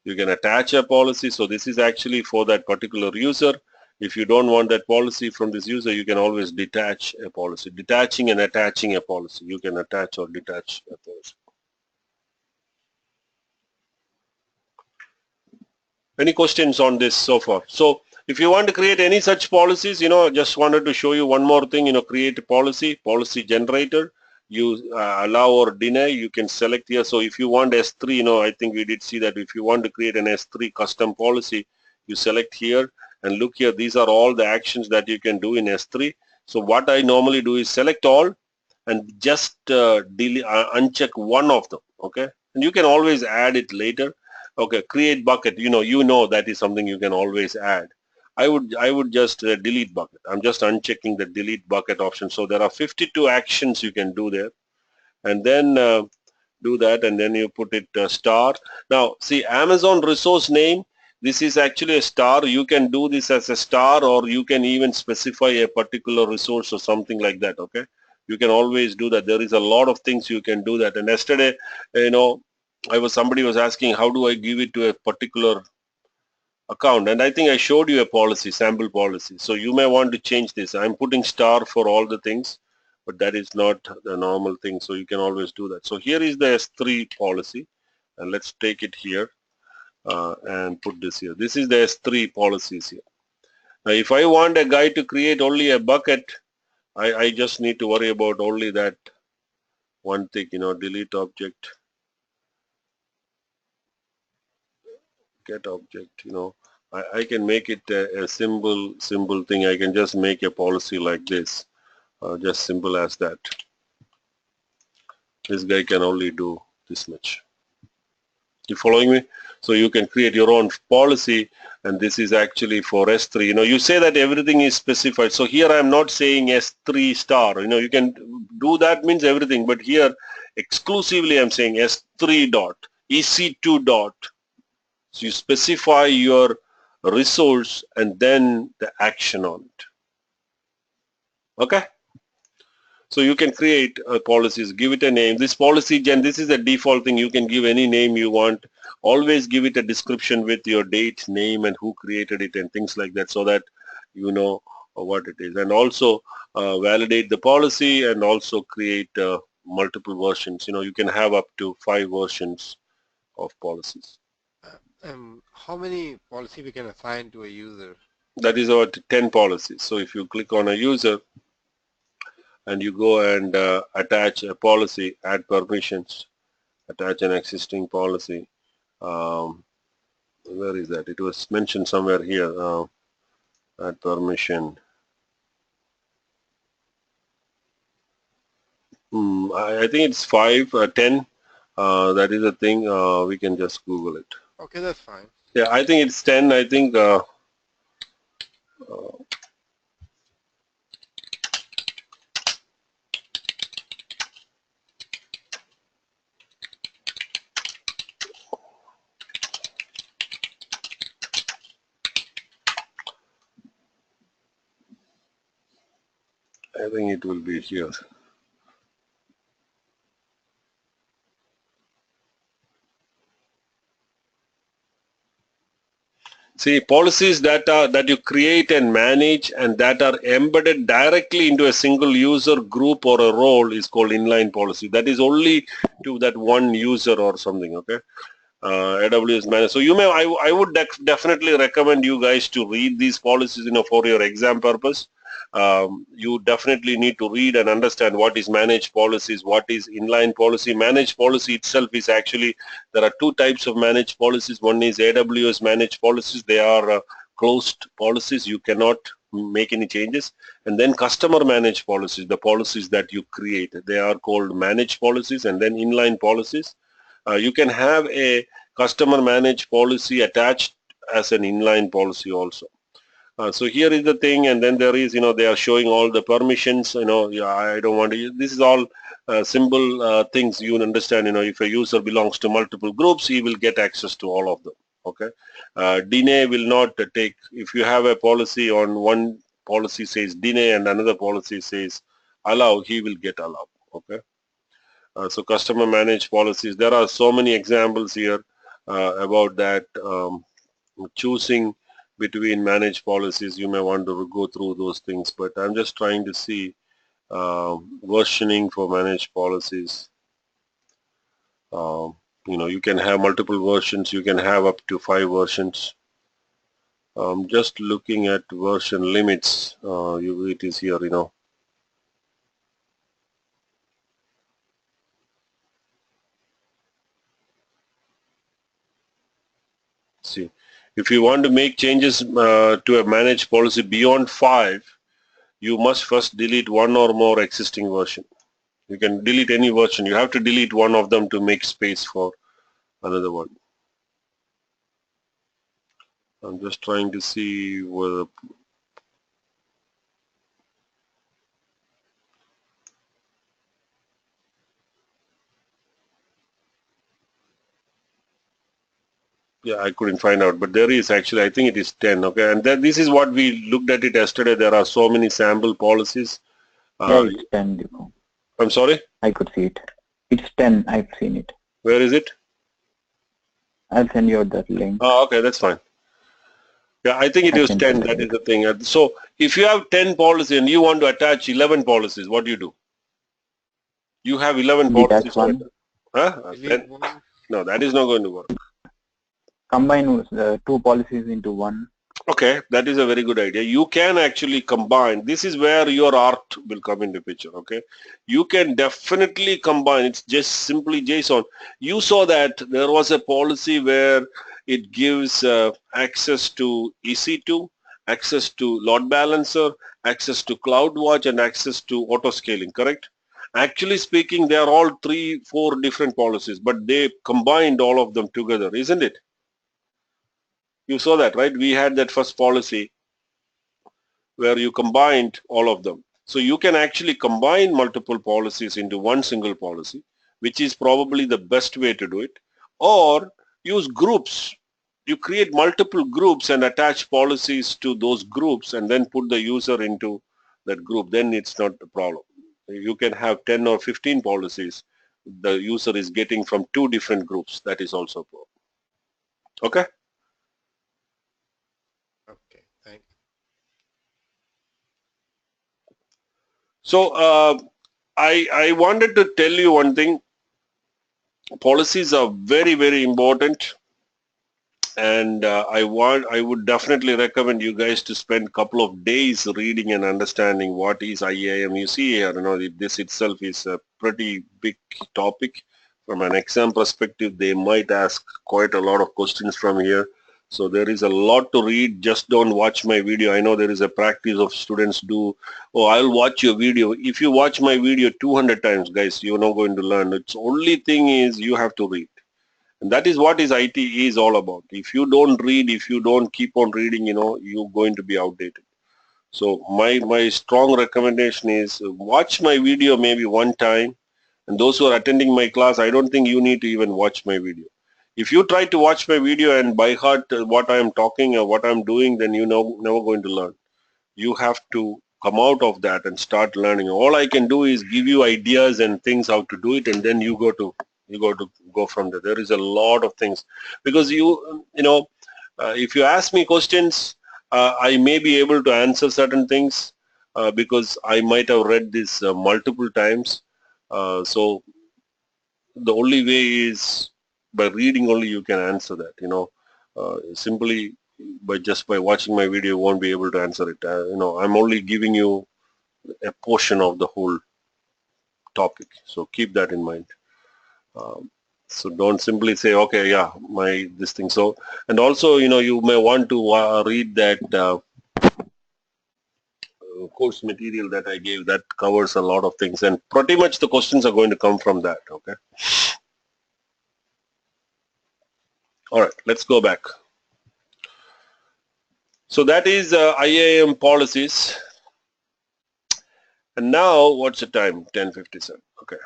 You can attach a policy. So this is actually for that particular user. If you don't want that policy from this user, you can always detach a policy. Detaching and attaching a policy. You can attach or detach a policy. Any questions on this so far? So if you want to create any such policies, just wanted to show you one more thing, create a policy generator. You allow or deny, you can select here. So if you want S3, I think we did see that if you want to create an S3 custom policy, you select here and look here. These are all the actions that you can do in S3. So what I normally do is select all and just uncheck one of them, okay? And you can always add it later. Okay, create bucket, you know that is something you can always add. I would just delete bucket. I'm just unchecking the delete bucket option. So there are 52 actions you can do there, and then do that, and then you put it star. Now see, Amazon resource name, this is actually a star. You can do this as a star, or you can even specify a particular resource or something like that, okay? You can always do that. There is a lot of things you can do that. And yesterday, somebody was asking, how do I give it to a particular account? And I think I showed you a policy, sample policy. So you may want to change this. I'm putting star for all the things, but that is not the normal thing. So you can always do that. So here is the S3 policy, and let's take it here and put this here. This is the S3 policies here. Now, if I want a guy to create only a bucket, I just need to worry about only that one thing, delete object, get object, I can make it a simple thing. I can just make a policy like this, just simple as that. This guy can only do this much. You following me? So you can create your own policy, and this is actually for S3. You say that everything is specified. So here I am not saying S3 star. You can do that means everything, but here exclusively I'm saying S3 dot, EC2 dot. So you specify your resource and then the action on it. Okay? So you can create policies, give it a name. This policy this is the default thing. You can give any name you want. Always give it a description with your date, name, and who created it and things like that, so that you know what it is. And also validate the policy, and also create multiple versions. You can have up to 5 versions of policies. How many policy we can assign to a user? That is about 10 policies. So if you click on a user and you go and attach a policy, add permissions, attach an existing policy. Where is that? It was mentioned somewhere here. Add permission. I think it's 5, 10. That is a thing. We can just Google it. Okay, that's fine. Yeah, I think it's 10. I think it will be here. See, policies that you create and manage and that are embedded directly into a single user group or a role is called inline policy. That is only to that one user or something. Okay. AWS Manage. So I would definitely recommend you guys to read these policies, for your exam purpose. You definitely need to read and understand what is managed policies, what is inline policy. Managed policy itself is actually, there are 2 types of managed policies. One is AWS managed policies. They are closed policies. You cannot make any changes. And then customer managed policies, the policies that you create. They are called managed policies, and then inline policies. You can have a customer managed policy attached as an inline policy also. So here is the thing, and then there is, they are showing all the permissions. I don't want to use, this is all simple things you understand. If a user belongs to multiple groups, he will get access to all of them. Okay. Deny will not take, if you have a policy on one policy says deny and another policy says allow, he will get allow. Okay. So customer managed policies, there are so many examples here about that. Choosing between managed policies, you may want to go through those things, but I'm just trying to see versioning for managed policies. You can have multiple versions, you can have up to 5 versions. Just looking at version limits, it is here, See, if you want to make changes to a managed policy beyond 5, you must first delete one or more existing version. You can delete any version. You have to delete one of them to make space for another one. I'm just trying to see whether I couldn't find out, but there is actually, I think it is 10. Okay, and this is what we looked at it yesterday. There are so many sample policies. Yeah, it's 10. Deepu. I'm sorry? I could see it. It's 10. I've seen it. Where is it? I'll send you that link. Oh, okay, that's fine. Yeah, I think it I is sent you 10. the That is link. the thing. So if you have 10 policies and you want to attach 11 policies, what do you do? You have 11 Detach policies to one. attach. Huh? Delete one. No, that is not going to work. Combine the 2 policies into one. Okay, that is a very good idea. You can actually combine. This is where your art will come into picture. Okay, you can definitely combine. It's just simply JSON. You saw that there was a policy where it gives access to EC2, access to load balancer, access to CloudWatch, and access to auto scaling. Correct? Actually speaking, they are all 3-4 different policies, but they combined all of them together, isn't it? You saw that, right? We had that first policy where you combined all of them. So you can actually combine multiple policies into one single policy, which is probably the best way to do it, or use groups. You create multiple groups and attach policies to those groups and then put the user into that group. Then it's not a problem. You can have 10 or 15 policies the user is getting from 2 different groups. That is also a problem. Okay? Okay, thank you. So I wanted to tell you one thing. Policies are very, very important, and I would definitely recommend you guys to spend a couple of days reading and understanding what is IAM. You see here, this itself is a pretty big topic. From an exam perspective, they might ask quite a lot of questions from here. So there is a lot to read. Just don't watch my video. I know there is a practice of students do, oh, I'll watch your video. If you watch my video 200 times, guys, you're not going to learn. It's only thing is you have to read. And that is what is IT is all about. If you don't read, if you don't keep on reading, you're going to be outdated. So my strong recommendation is watch my video maybe one time. And those who are attending my class, I don't think you need to even watch my video. If you try to watch my video and by heart what I am talking or what I'm doing, then you're never going to learn. You have to come out of that and start learning. All I can do is give you ideas and things how to do it, and then you go from there. There is a lot of things because if you ask me questions, I may be able to answer certain things because I might have read this multiple times. So the only way is by reading only you can answer that. Simply by watching my video, you won't be able to answer it. I'm only giving you a portion of the whole topic. So keep that in mind. So don't simply say, okay, yeah, this thing. So, and also, you may want to read that course material that I gave that covers a lot of things, and pretty much the questions are going to come from that. Okay. All right, let's go back. So that is IAM policies. And now, what's the time? 10:57. Okay.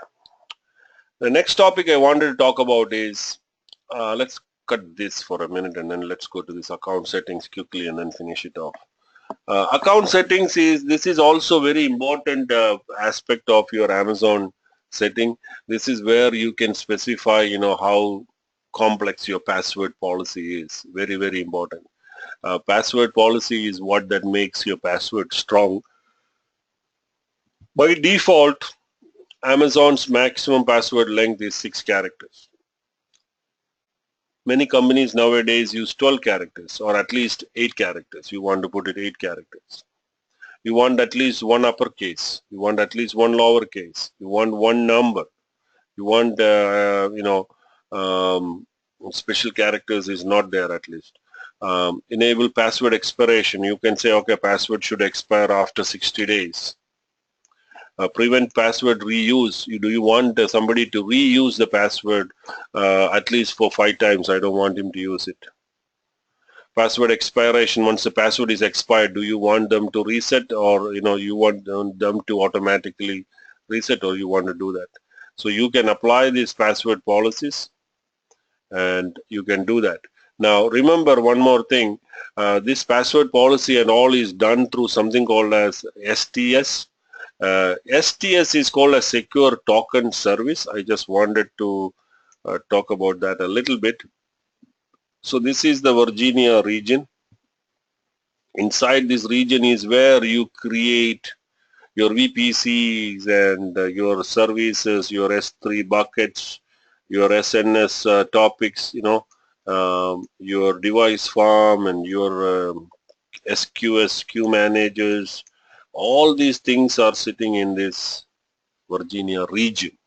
The next topic I wanted to talk about is, let's cut this for a minute and then let's go to this account settings quickly and then finish it off. Account settings this is also very important aspect of your Amazon setting. This is where you can specify, how complex your password policy is. Very, very important. Password policy is what that makes your password strong. By default, Amazon's maximum password length is 6 characters. Many companies nowadays use 12 characters or at least 8 characters. You want to put it 8 characters. You want at least one uppercase. You want at least one lowercase. You want one number. You want, special characters is not there at least. Enable password expiration. You can say, okay, password should expire after 60 days. Prevent password reuse. Do you want somebody to reuse the password at least for 5 times? I don't want him to use it. Password expiration. Once the password is expired, do you want them to reset, or you want them to automatically reset, or you want to do that? So you can apply these password policies and you can do that. Now remember one more thing, this password policy and all is done through something called as STS. STS is called a secure token service. I just wanted to talk about that a little bit. So this is the Virginia region. Inside this region is where you create your VPCs and your services, your S3 buckets, your SNS topics, your device farm and your SQS queue managers. All these things are sitting in this Virginia region,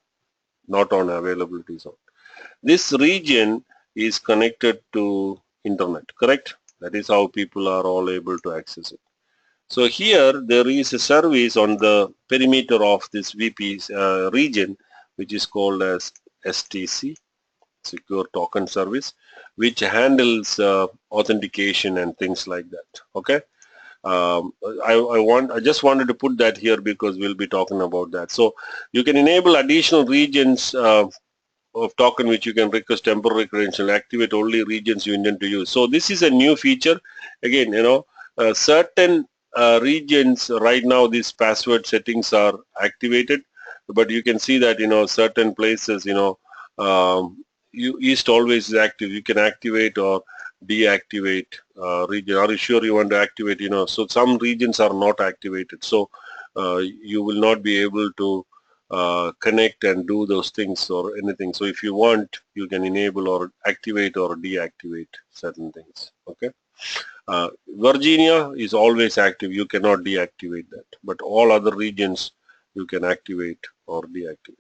not on availability zone. This region is connected to internet, correct? That is how people are all able to access it. So here there is a service on the perimeter of this VP region, which is called as STC, Secure Token Service, which handles authentication and things like that. Okay. I just wanted to put that here because we'll be talking about that. So you can enable additional regions of token which you can request temporary credential, activate only regions you intend to use. So this is a new feature. Again, certain regions right now these password settings are activated, but you can see that certain places East always is active. You can activate or deactivate region. Are you sure you want to activate? So some regions are not activated. So you will not be able to connect and do those things or anything. So if you want, you can enable or activate or deactivate certain things. Okay. Virginia is always active. You cannot deactivate that. But all other regions you can activate or deactivate.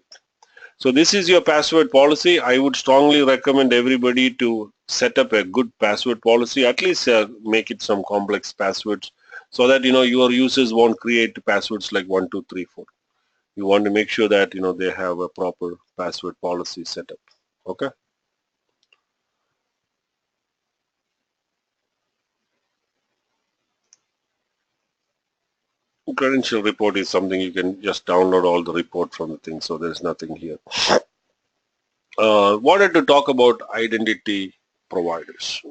So this is your password policy. I would strongly recommend everybody to set up a good password policy. At least make it some complex passwords so that your users won't create passwords like 1, 2, 3, 4. You want to make sure that they have a proper password policy set up. Okay. Credential report is something you can just download all the report from the thing, so there's nothing here. Wanted to talk about identity providers.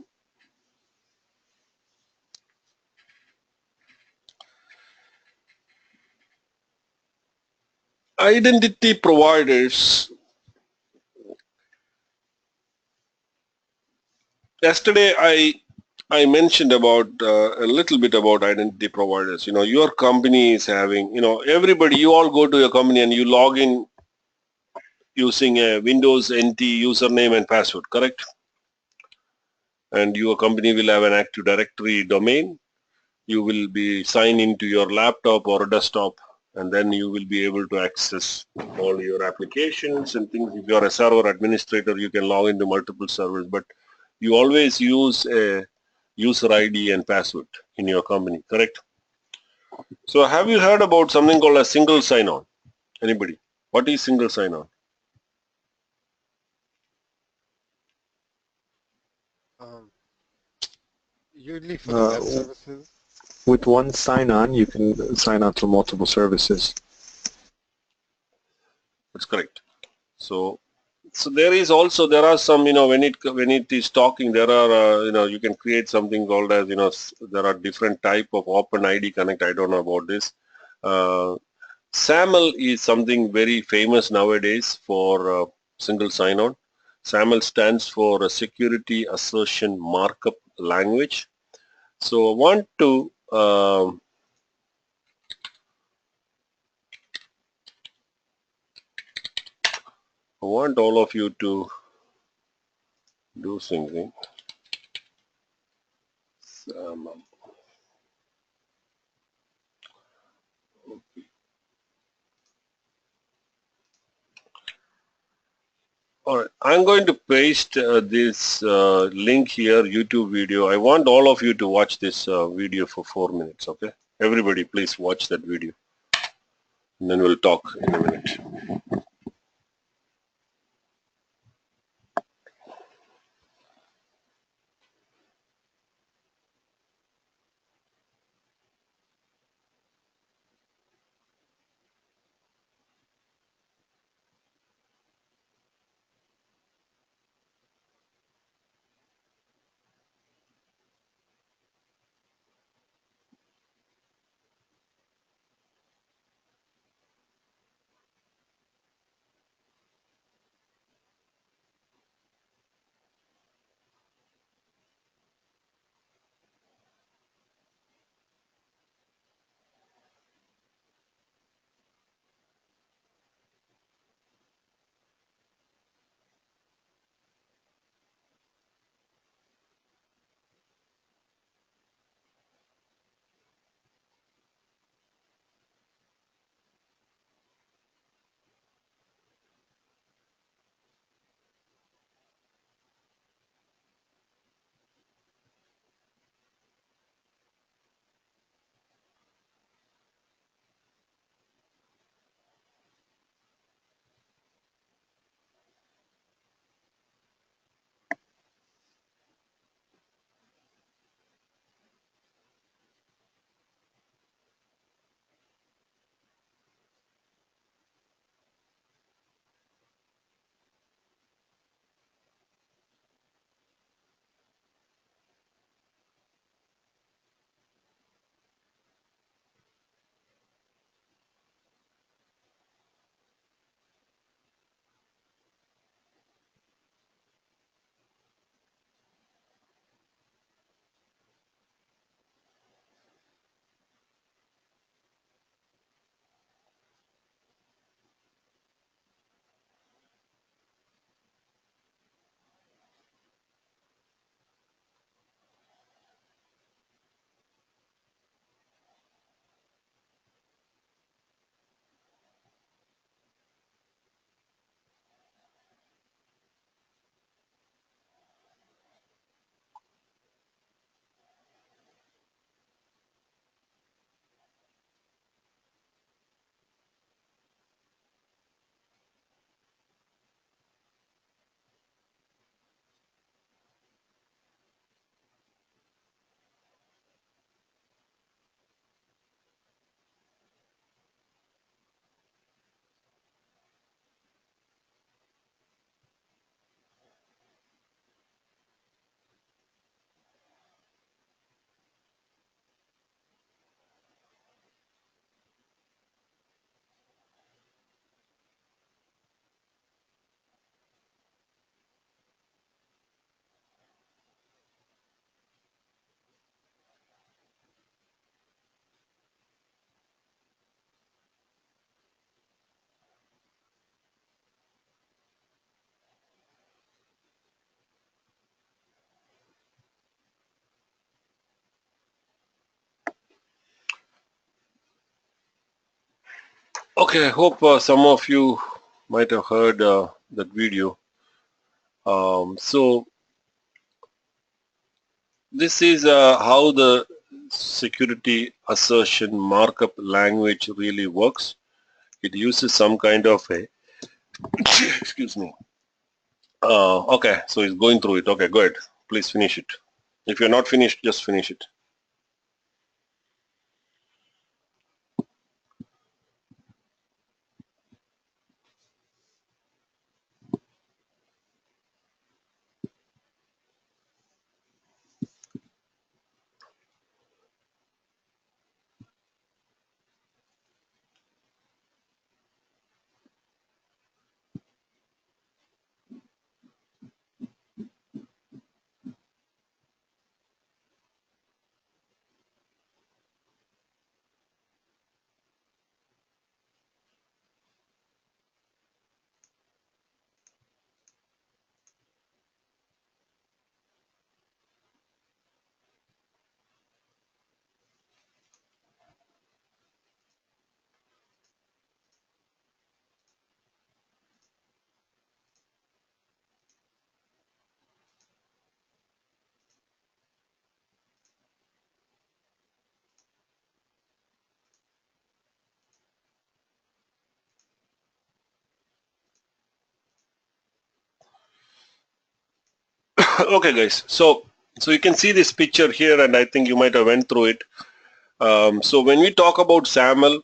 Identity providers. Yesterday I mentioned about a little bit about identity providers. Your company is having, everybody, you all go to your company and you log in using a Windows NT username and password, correct? And your company will have an Active Directory domain. You will be signed into your laptop or a desktop, and then you will be able to access all your applications and things. If you are a server administrator, you can log into multiple servers, but you always use a user ID and password in your company, correct? So have you heard about something called a single sign-on? Anybody? What is single sign-on? Um, Usually for the web services. With one sign-on, you can sign on to multiple services. That's correct. So there are some, when it is talking, there are, you can create something called as, there are different type of Open ID Connect. I don't know about this. SAML is something very famous nowadays for single sign-on. SAML stands for a Security Assertion Markup Language. So I want to all of you to do something. SAML. All right, I'm going to paste this link here, YouTube video. I want all of you to watch this video for 4 minutes, okay? Everybody, please watch that video. And then we'll talk in a minute. Okay, I hope some of you might have heard that video. So this is how the security assertion markup language really works. It uses some kind of a excuse me. Okay, so it's going through it. Okay, go ahead. Please finish it. If you're not finished, just finish it. Okay, guys. So you can see this picture here, and I think you might have went through it. So when we talk about SAML,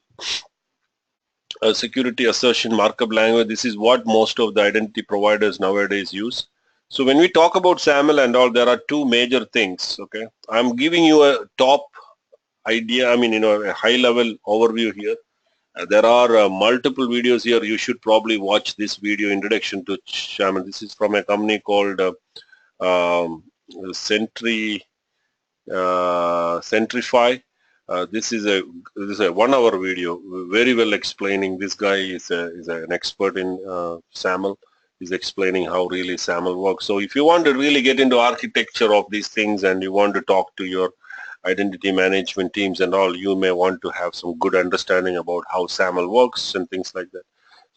security assertion markup language, this is what most of the identity providers nowadays use. So when we talk about SAML and all, there are two major things. Okay, I'm giving you a top idea. I mean, a high-level overview here. There are multiple videos here. You should probably watch this video, Introduction to SAML. This is from a company called Centrify. This is a 1 hour video, very well explaining. This guy is an expert in SAML. He's explaining how really SAML works. So if you want to really get into architecture of these things and you want to talk to your identity management teams and all, you may want to have some good understanding about how SAML works and things like that.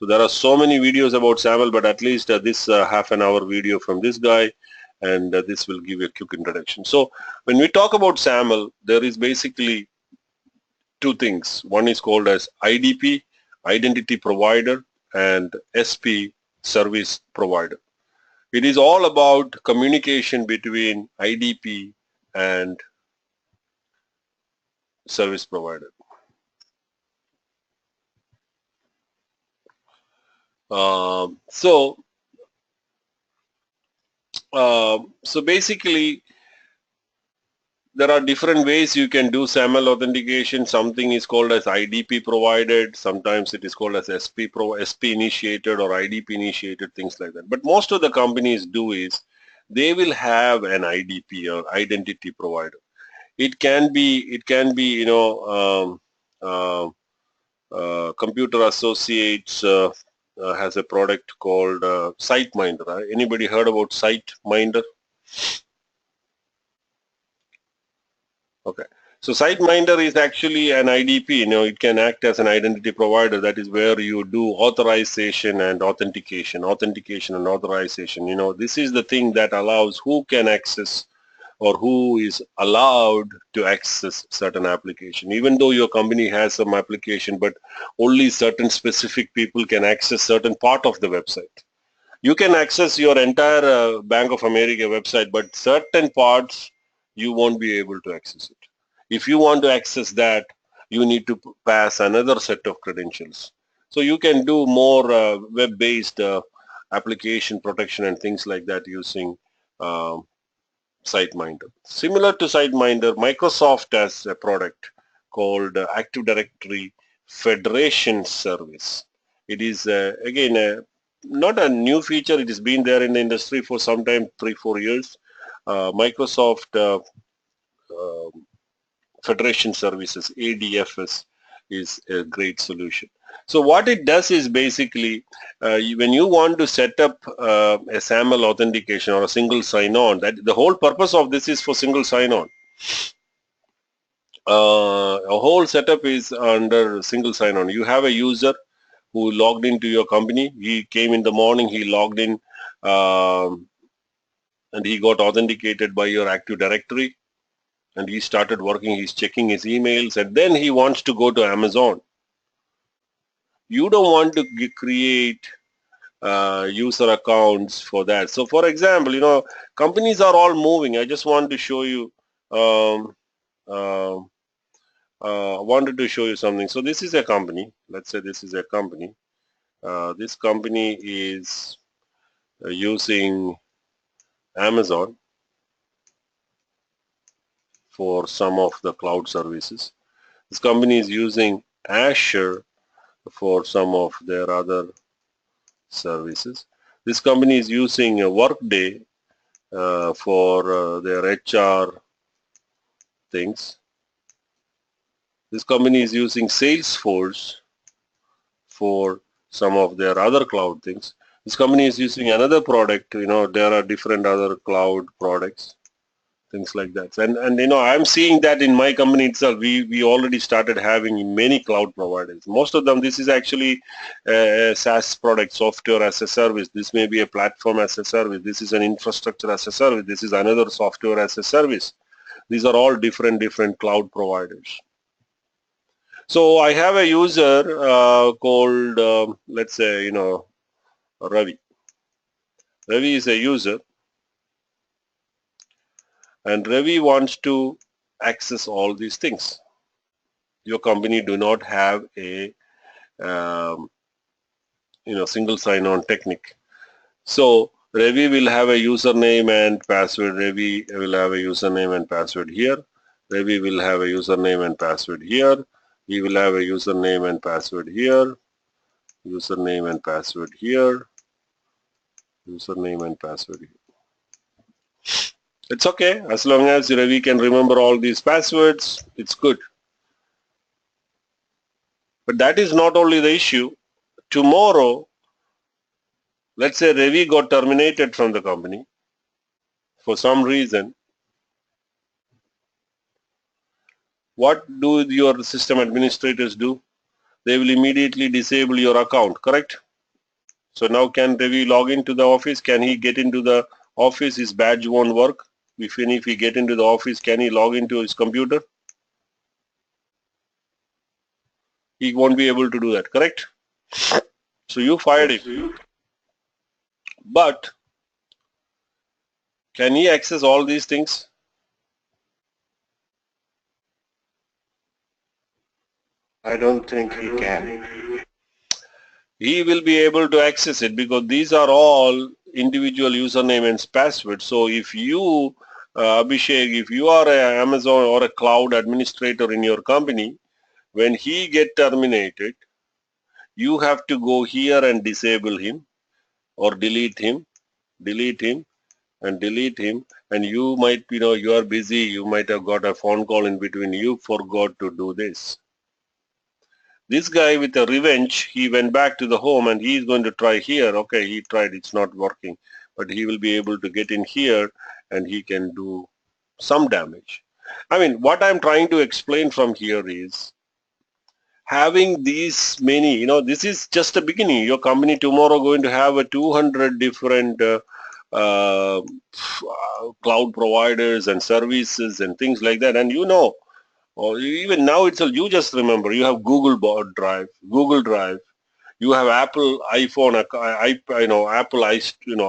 So there are so many videos about SAML, but at least this half an hour video from this guy, and this will give you a quick introduction. So when we talk about SAML, there is basically two things. One is called as IDP, Identity Provider, and SP, Service Provider. It is all about communication between IDP and service provider. So basically, there are different ways you can do SAML authentication. Something is called as IDP provided. Sometimes it is called as SP initiated or IDP initiated, things like that. But most of the companies do is they will have an IDP or identity provider. It can be Computer Associates has a product called SiteMinder. Anybody heard about SiteMinder? Okay. So SiteMinder is actually an IDP. It can act as an identity provider. That is where you do authorization and authentication. Authentication and authorization. This is the thing that allows who can access or who is allowed to access certain application. Even though your company has some application, but only certain specific people can access certain part of the website. You can access your entire Bank of America website, but certain parts you won't be able to access it. If you want to access that, you need to pass another set of credentials. So you can do more web-based application protection and things like that using SiteMinder. Similar to SiteMinder, Microsoft has a product called Active Directory Federation Service. It is again not a new feature. It has been there in the industry for some time, 3-4 years. Microsoft Federation Services, ADFS, is a great solution. So what it does is basically when you want to set up a SAML authentication or a single sign-on, that the whole purpose of this is for single sign-on. A whole setup is under single sign-on. You have a user, who logged into your company. He came in the morning, he logged in, and he got authenticated by your Active Directory, and he started working, he's checking his emails, and then he wants to go to Amazon. You don't want to create user accounts for that. So for example, companies are all moving. I just want to show you, wanted to show you something. So this is a company. Let's say this is a company. This company is using Amazon for some of the cloud services. This company is using Azure for some of their other services. This company is using a Workday for their HR things. This company is using Salesforce for some of their other cloud things. This company is using another product. There are different other cloud products, things like that. And I'm seeing that in my company itself. We already started having many cloud providers. Most of them, this is actually a SaaS product, software as a service. This may be a platform as a service. This is an infrastructure as a service. This is another software as a service. These are all different cloud providers. So I have a user called, let's say, Ravi. Ravi is a user, and Ravi wants to access all these things. Your company do not have a single sign-on technique. So Ravi will have a username and password. Ravi will have a username and password here. Ravi will have a username and password here. He will have a username and password here. Username and password here. Username and password here. It's okay. As long as Ravi can remember all these passwords, it's good. But that is not only the issue. Tomorrow, let's say Ravi got terminated from the company for some reason. What do your system administrators do? They will immediately disable your account, correct? So now can Ravi log into the office? Can he get into the office? His badge won't work. If he get into the office, can he log into his computer? He won't be able to do that, correct? So you fired him. But can he access all these things? I don't think he can. He will be able to access it because these are all individual username and password. So if you, Abhishek, if you are an Amazon or a cloud administrator in your company, when he get terminated, you have to go here and disable him or delete him, and delete him. And you might, you are busy, you might have got a phone call in between, you forgot to do this. This guy with a revenge, he went back to the home and he is going to try here. Okay, he tried, it's not working. But he will be able to get in here and he can do some damage. I mean, what I'm trying to explain from here is having these many, this is just a beginning. Your company tomorrow going to have a 200 different cloud providers and services and things like that. And or even now itself, you just remember, you have Google Drive, you have Apple iPhone, Apple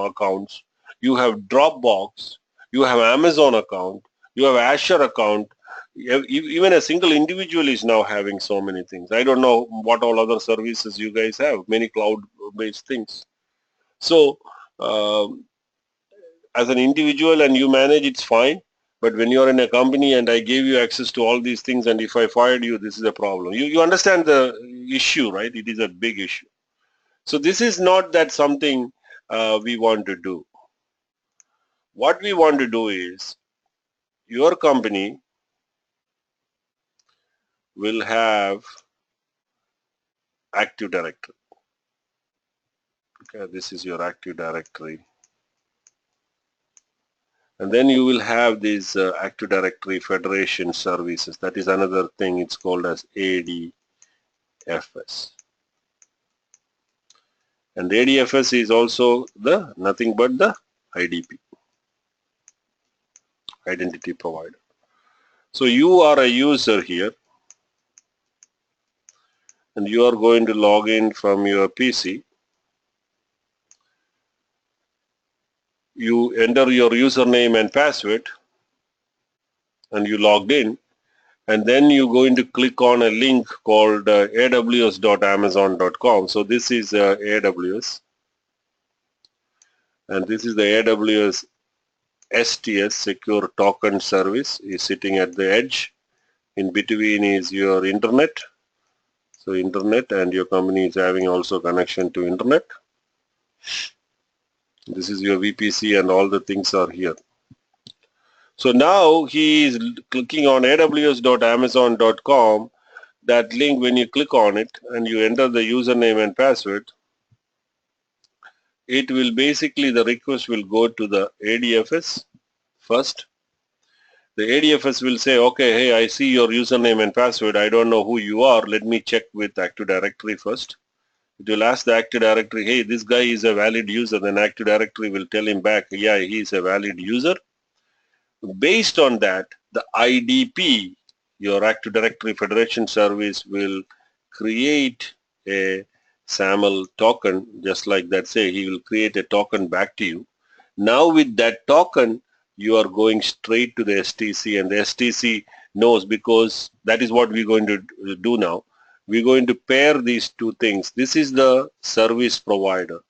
accounts, you have Dropbox, you have Amazon account, you have Azure account. Even a single individual is now having so many things. I don't know what all other services you guys have, many cloud-based things. So as an individual and you manage, it's fine. But when you're in a company and I gave you access to all these things, and if I fired you, this is a problem. You understand the issue, right? It is a big issue. So this is not that something we want to do. What we want to do is your company will have Active Directory. Okay, this is your Active Directory. And then you will have these Active Directory Federation services. That is another thing. It's called as ADFS. And ADFS is also the nothing but the IDP, Identity Provider. So you are a user here, and you are going to log in from your PC. You enter your username and password, and you logged in, and then you're going to click on a link called aws.amazon.com. So this is AWS, and this is the AWS STS, Secure Token Service, is sitting at the edge. In between is your internet. So internet, and your company is having also connection to internet. This is your VPC, and all the things are here. So now he is clicking on aws.amazon.com. That link, when you click on it and you enter the username and password, it will basically, the request will go to the ADFS first. The ADFS will say, okay, hey, I see your username and password. I don't know who you are. Let me check with Active Directory first. It will ask the Active Directory, hey, this guy is a valid user. Then Active Directory will tell him back, yeah, he is a valid user. Based on that, the IDP, your Active Directory Federation Service, will create a SAML token, just like that. Say he will create a token back to you. Now with that token, you are going straight to the STC, and the STC knows, because that is what we're going to do now. We're going to pair these two things. This is the service provider,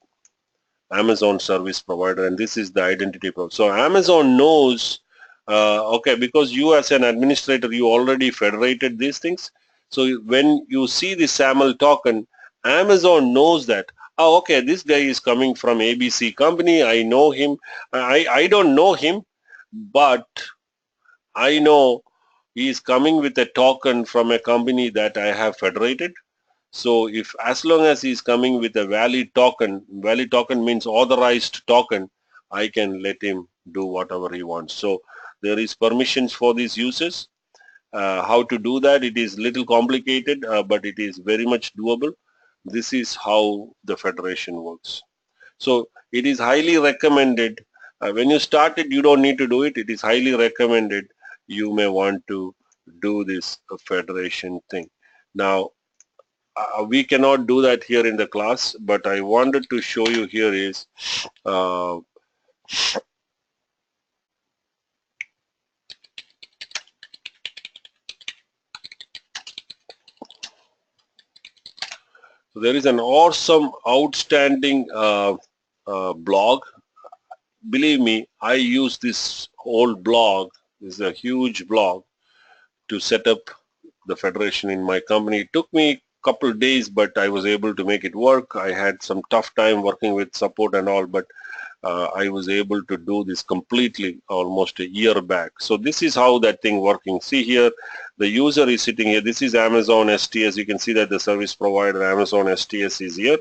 Amazon service provider, and this is the identity provider. So Amazon knows, okay, because you as an administrator, you already federated these things. So when you see the SAML token, Amazon knows that, oh, okay, this guy is coming from ABC company. I know him. I don't know him, but I know he is coming with a token from a company that I have federated. So if, as long as he is coming with a valid token means authorized token, I can let him do whatever he wants. So there is permissions for these users. How to do that? It is little complicated, but it is very much doable. This is how the federation works. So it is highly recommended. When you start it, you don't need to do it. It is highly recommended. You may want to do this federation thing. Now, we cannot do that here in the class, but I wanted to show you here is so there is an awesome, outstanding blog. Believe me, I use this whole blog. This is a huge blog to set up the federation in my company. It took me a couple of days, but I was able to make it work. I had some tough time working with support and all, but I was able to do this completely almost a year back. So this is how that thing working. See here, the user is sitting here. This is Amazon STS. You can see that the service provider Amazon STS is here.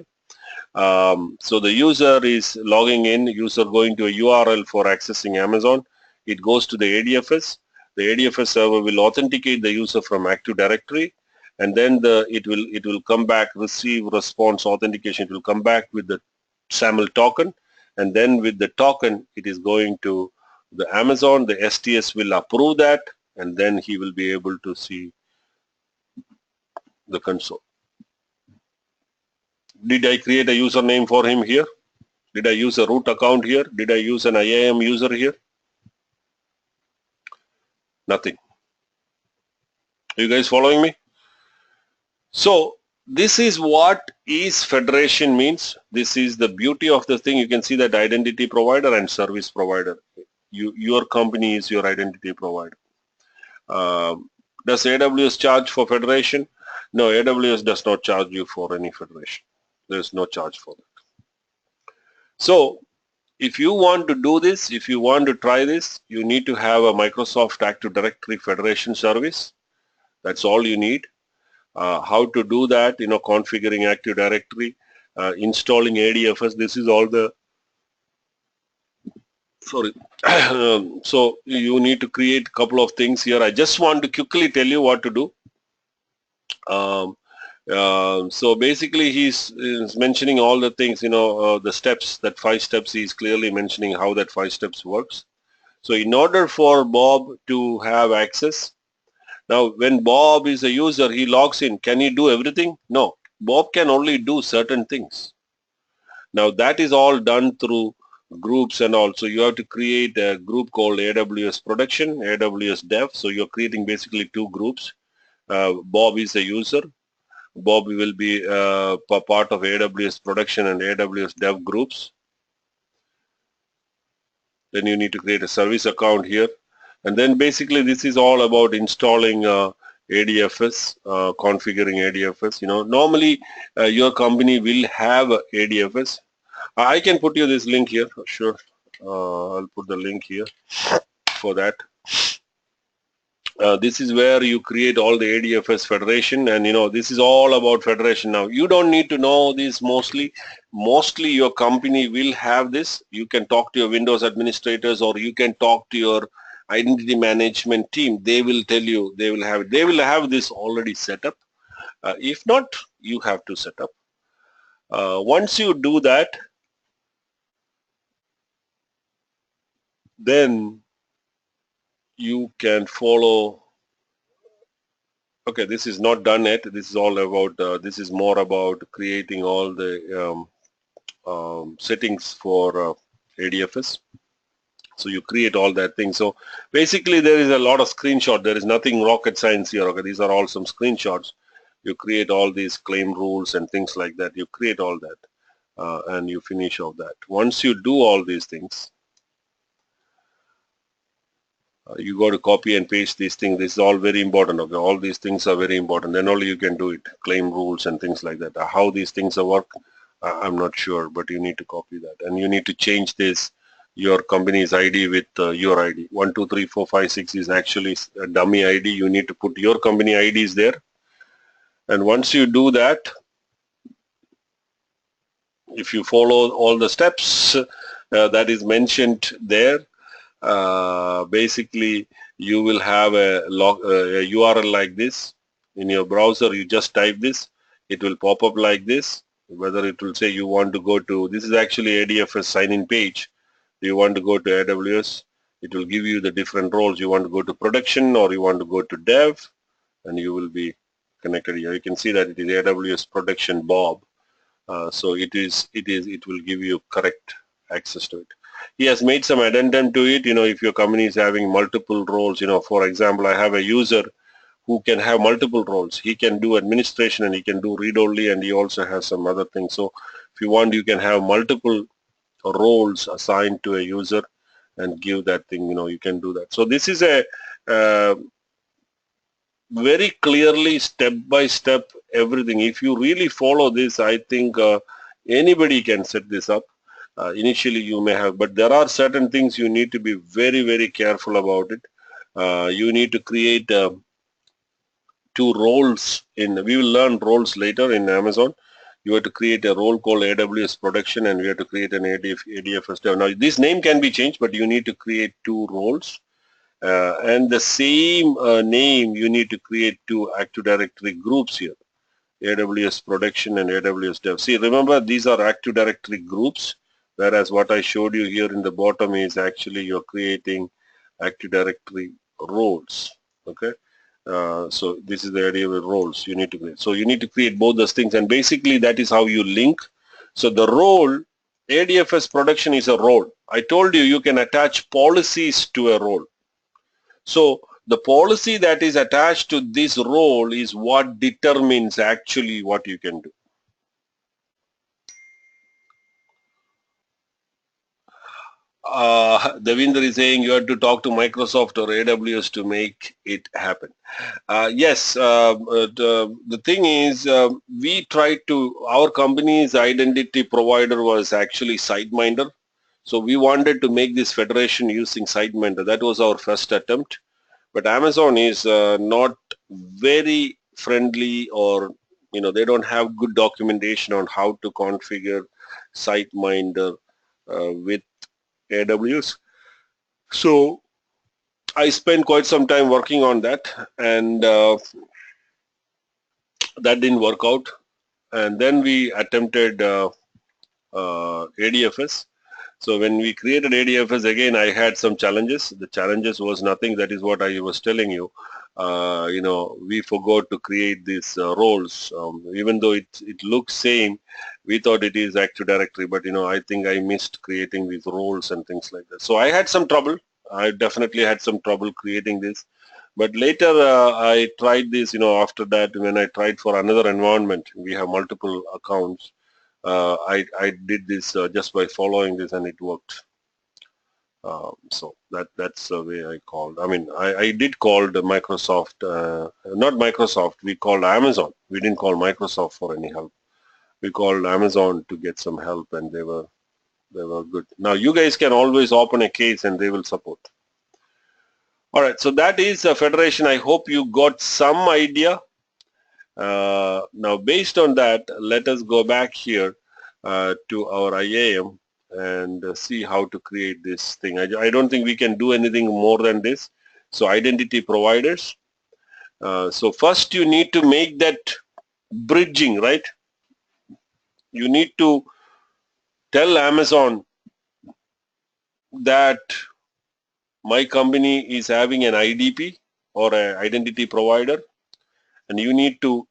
So the user is logging in, user going to a URL for accessing Amazon. It goes to the ADFS. The ADFS server will authenticate the user from Active Directory, and then it will come back, receive response authentication. It will come back with the SAML token, and then with the token, it is going to the Amazon. The STS will approve that, and then he will be able to see the console. Did I create a username for him here? Did I use a root account here? Did I use an IAM user here? Nothing. Are you guys following me? So this is what is federation means. This is the beauty of the thing. You can see that identity provider and service provider. Your company is your identity provider. Does AWS charge for federation? No, AWS does not charge you for any federation. There is no charge for that. So if you want to do this, if you want to try this, you need to have a Microsoft Active Directory Federation service. That's all you need. How to do that, configuring Active Directory, installing ADFS, this is all the, sorry. So you need to create a couple of things here. I just want to quickly tell you what to do. So basically he's mentioning all the things, the steps, that 5 steps. He's clearly mentioning how that 5 steps works. So in order for Bob to have access, now when Bob is a user, he logs in. Can he do everything? No. Bob can only do certain things. Now that is all done through groups and all. So you have to create a group called AWS Production, AWS Dev. So you're creating basically 2 groups. Bob is a user. Bob will be part of AWS Production and AWS Dev groups. Then you need to create a service account here. And then basically this is all about installing ADFS, configuring ADFS. Normally your company will have ADFS. I can put you this link here. Sure. I'll put the link here for that. This is where you create all the ADFS federation, and this is all about federation. Now you don't need to know this mostly your company will have this. You can talk to your Windows administrators, or you can talk to your identity management team. They will tell you, they will have this already set up. If not, you have to set up. Once you do that, then you can follow. Okay, this is not done yet. This is all about, this is more about creating all the settings for ADFS. So you create all that thing. So basically there is a lot of screenshot. There is nothing rocket science here. Okay, these are all some screenshots. You create all these claim rules and things like that. You create all that and you finish all that. Once you do all these things, you got to copy and paste these things. This is all very important. Okay, all these things are very important. Then only you can do it. Claim rules and things like that. How these things work, I'm not sure, but you need to copy that, and you need to change this your company's ID with your ID. 1, 2, 3, 4, 5, 6 is actually a dummy ID. You need to put your company IDs there, and once you do that, if you follow all the steps that is mentioned there, basically you will have a URL like this in your browser. You just type this, it will pop up like this. Whether it will say you want to go to, this is actually ADFS sign-in page. You want to go to AWS, it will give you the different roles. You want to go to production or you want to go to dev, and you will be connected here. You can see that it is AWS Production Bob. So it will give you correct access to it. He has made some addendum to it. If your company is having multiple roles, for example, I have a user who can have multiple roles. He can do administration and he can do read-only, and he also has some other things. So if you want, you can have multiple roles assigned to a user and give that thing, you can do that. So this is a very clearly step-by-step everything. If you really follow this, I think anybody can set this up. Initially you may have, but there are certain things you need to be very, very careful about it. You need to create 2 roles we will learn roles later in Amazon. You have to create a role called AWS Production, and we have to create an ADFS dev. Now this name can be changed, but you need to create 2 roles. And the same name, you need to create 2 Active Directory groups here, AWS Production and AWS Dev. See, remember, these are Active Directory groups, whereas what I showed you here in the bottom is actually you're creating Active Directory roles. Okay, so this is the area with roles you need to create. So you need to create both those things, and basically that is how you link. So the role, ADFS Production is a role. I told you you can attach policies to a role. So the policy that is attached to this role is what determines actually what you can do. Devinder is saying you have to talk to Microsoft or AWS to make it happen. Yes, the thing is, we tried to, our company's identity provider was actually SiteMinder. So we wanted to make this federation using SiteMinder. That was our first attempt. But Amazon is not very friendly, or they don't have good documentation on how to configure SiteMinder with AWS. So I spent quite some time working on that, and That didn't work out, and then we attempted ADFS. So when we created ADFS, again, I had some challenges. The challenges was nothing. That is what I was telling you. We forgot to create these roles. Even though it looks same, we thought it is Active Directory, but I think I missed creating these roles and things like that. So I had some trouble. I definitely had some trouble creating this. But later I tried this, after that when I tried for another environment, we have multiple accounts. I did this just by following this, and it worked. So that's the way I called. I mean, I did call the Microsoft, not Microsoft. We called Amazon. We didn't call Microsoft for any help. We called Amazon to get some help, and they were good. Now you guys can always open a case, and they will support. All right. So that is a federation. I hope you got some idea. Now, based on that, let us go back here to our IAM and see how to create this thing. I don't think we can do anything more than this. So identity providers. So first you need to make that bridging, right? You need to tell Amazon that my company is having an IDP or an identity provider, and you need to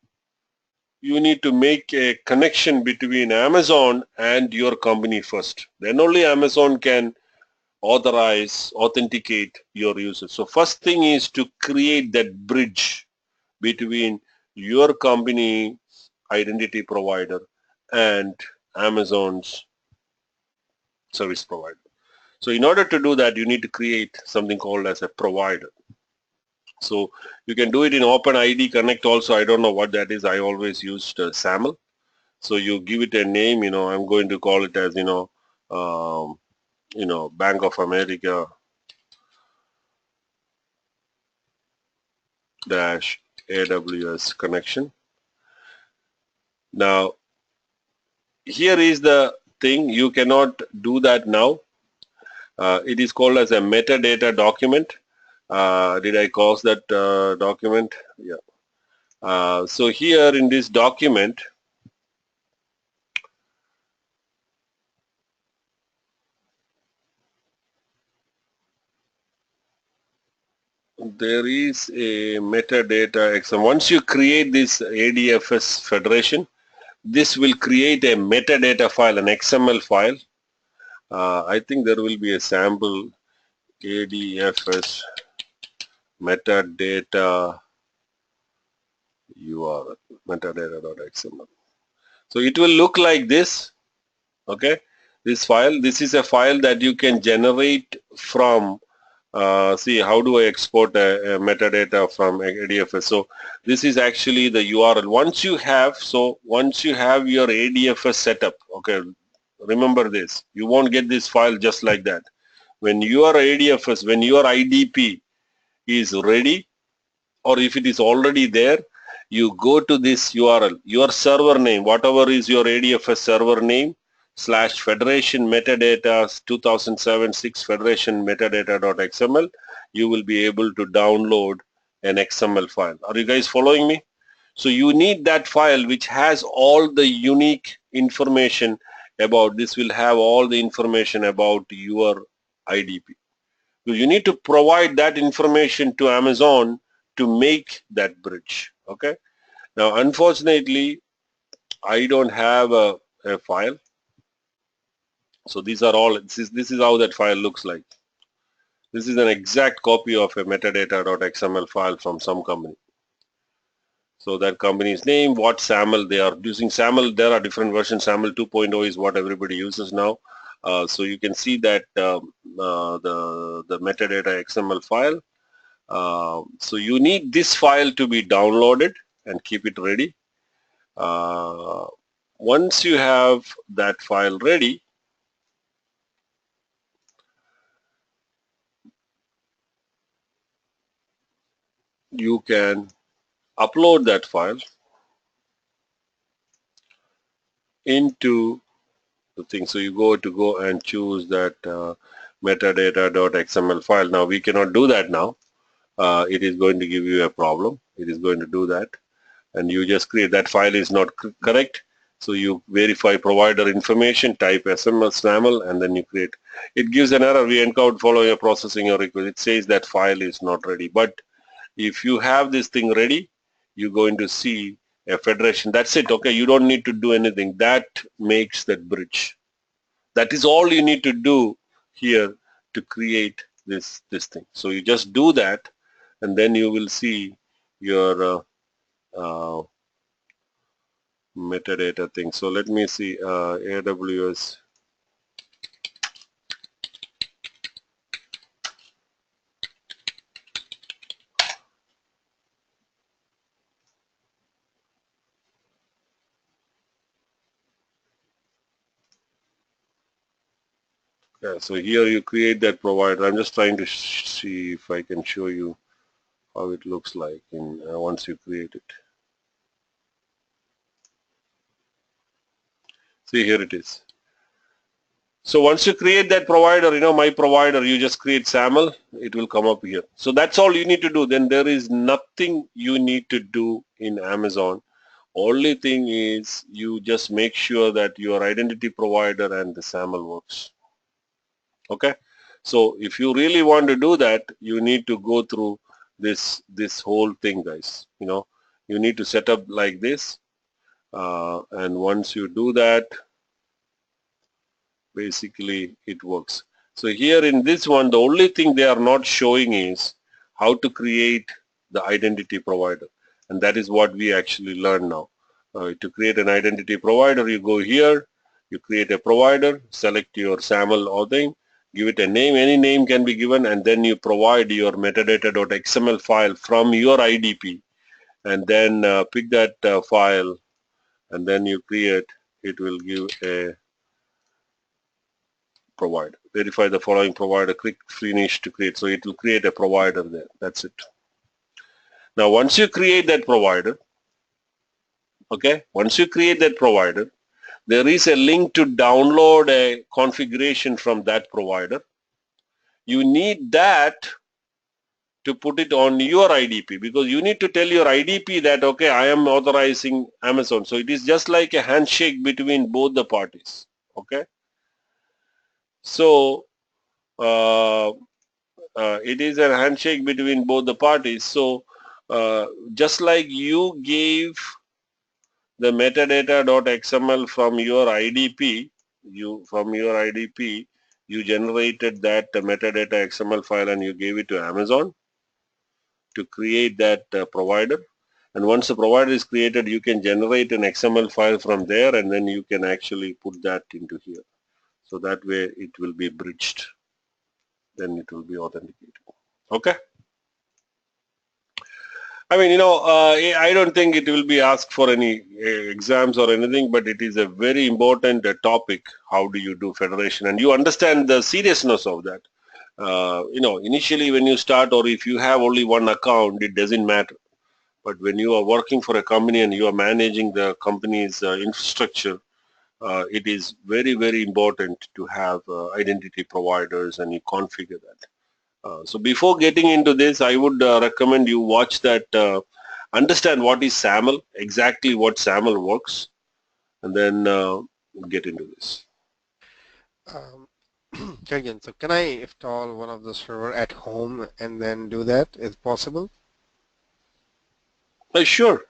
make a connection between Amazon and your company first. Then only Amazon can authorize, authenticate your users. So first thing is to create that bridge between your company identity provider and Amazon's service provider. So in order to do that, you need to create something called as a provider. So you can do it in OpenID Connect also. I don't know what that is. I always used SAML. So you give it a name, I'm going to call it as, Bank of America dash AWS connection. Now, here is the thing. You cannot do that now. It is called as a metadata document. Did I cause that document? Yeah. So here in this document, there is a metadata exam. Once you create this ADFS federation, this will create a metadata file, an XML file. I think there will be a sample ADFS metadata URL, metadata.xml. So it will look like this, okay? This file, this is a file that you can generate from, see how do I export a metadata from ADFS. So this is actually the URL. Once you have your ADFS setup, okay, remember this, you won't get this file just like that. When your ADFS, when your IDP is ready, or if it is already there, you go to this URL, your server name, whatever is your ADFS server name, / federation metadata 2007-6 federation metadata.xml, you will be able to download an XML file. Are you guys following me? So you need that file which has all the unique information about this, will have all the information about your IDP. So you need to provide that information to Amazon to make that bridge. Okay. Now, unfortunately, I don't have a file. So these are all. This is how that file looks like. This is an exact copy of a metadata.xml file from some company. So that company's name, what SAML they are using. SAML, there are different versions. SAML 2.0 is what everybody uses now. So you can see that the metadata XML file. So you need this file to be downloaded and keep it ready. Once you have that file ready, you can upload that file into the thing. So you go and choose that metadata.xml file. Now we cannot do that now. It is going to give you a problem. It is going to do that. and you just create that file is not correct. So you verify provider information, type SMS SAML, and then you create. It gives an error. We encountered following a processing or request. It says that file is not ready. But if you have this thing ready, you're going to see a federation. That's it. Okay, you don't need to do anything. That makes that bridge. That is all you need to do here to create this thing. So you just do that, and then you will see your metadata thing. So let me see AWS. Yeah, so here you create that provider. I'm just trying to see if I can show you how it looks like in once you create it. See, here it is. So once you create that provider, my provider, you just create SAML, it will come up here. So that's all you need to do. Then there is nothing you need to do in Amazon. Only thing is you just make sure that your identity provider and the SAML works. Okay. So if you really want to do that, you need to go through this whole thing, guys. You need to set up like this, and once you do that, basically it works. So here in this one, the only thing they are not showing is how to create the identity provider, and that is what we actually learn now. To create an identity provider, you go here, you create a provider, select your SAML or thing, give it a name, any name can be given, and then you provide your metadata.xml file from your IDP, and then pick that file, and then you create, it will give a provider. Verify the following provider, click finish to create. So it will create a provider there. That's it. Now once you create that provider, okay, once you create that provider, there is a link to download a configuration from that provider. You need that to put it on your IDP, because you need to tell your IDP that, okay, I am authorizing Amazon. So it is just like a handshake between both the parties. Okay. So it is a handshake between both the parties. So just like you gave the metadata.xml from your IDP, you generated that metadata XML file and you gave it to Amazon to create that provider. And once the provider is created, you can generate an XML file from there, and then you can actually put that into here. So that way it will be bridged. Then it will be authenticated. Okay. I mean, I don't think it will be asked for any exams or anything, but it is a very important topic. How do you do federation? And you understand the seriousness of that. Initially when you start, or if you have only one account, it doesn't matter. But when you are working for a company and you are managing the company's infrastructure, it is very, very important to have identity providers, and you configure that. So before getting into this, I would recommend you watch that, understand what is SAML, exactly what SAML works, and then get into this. Again, so can I install one of the server at home and then do that? Is possible? Sure.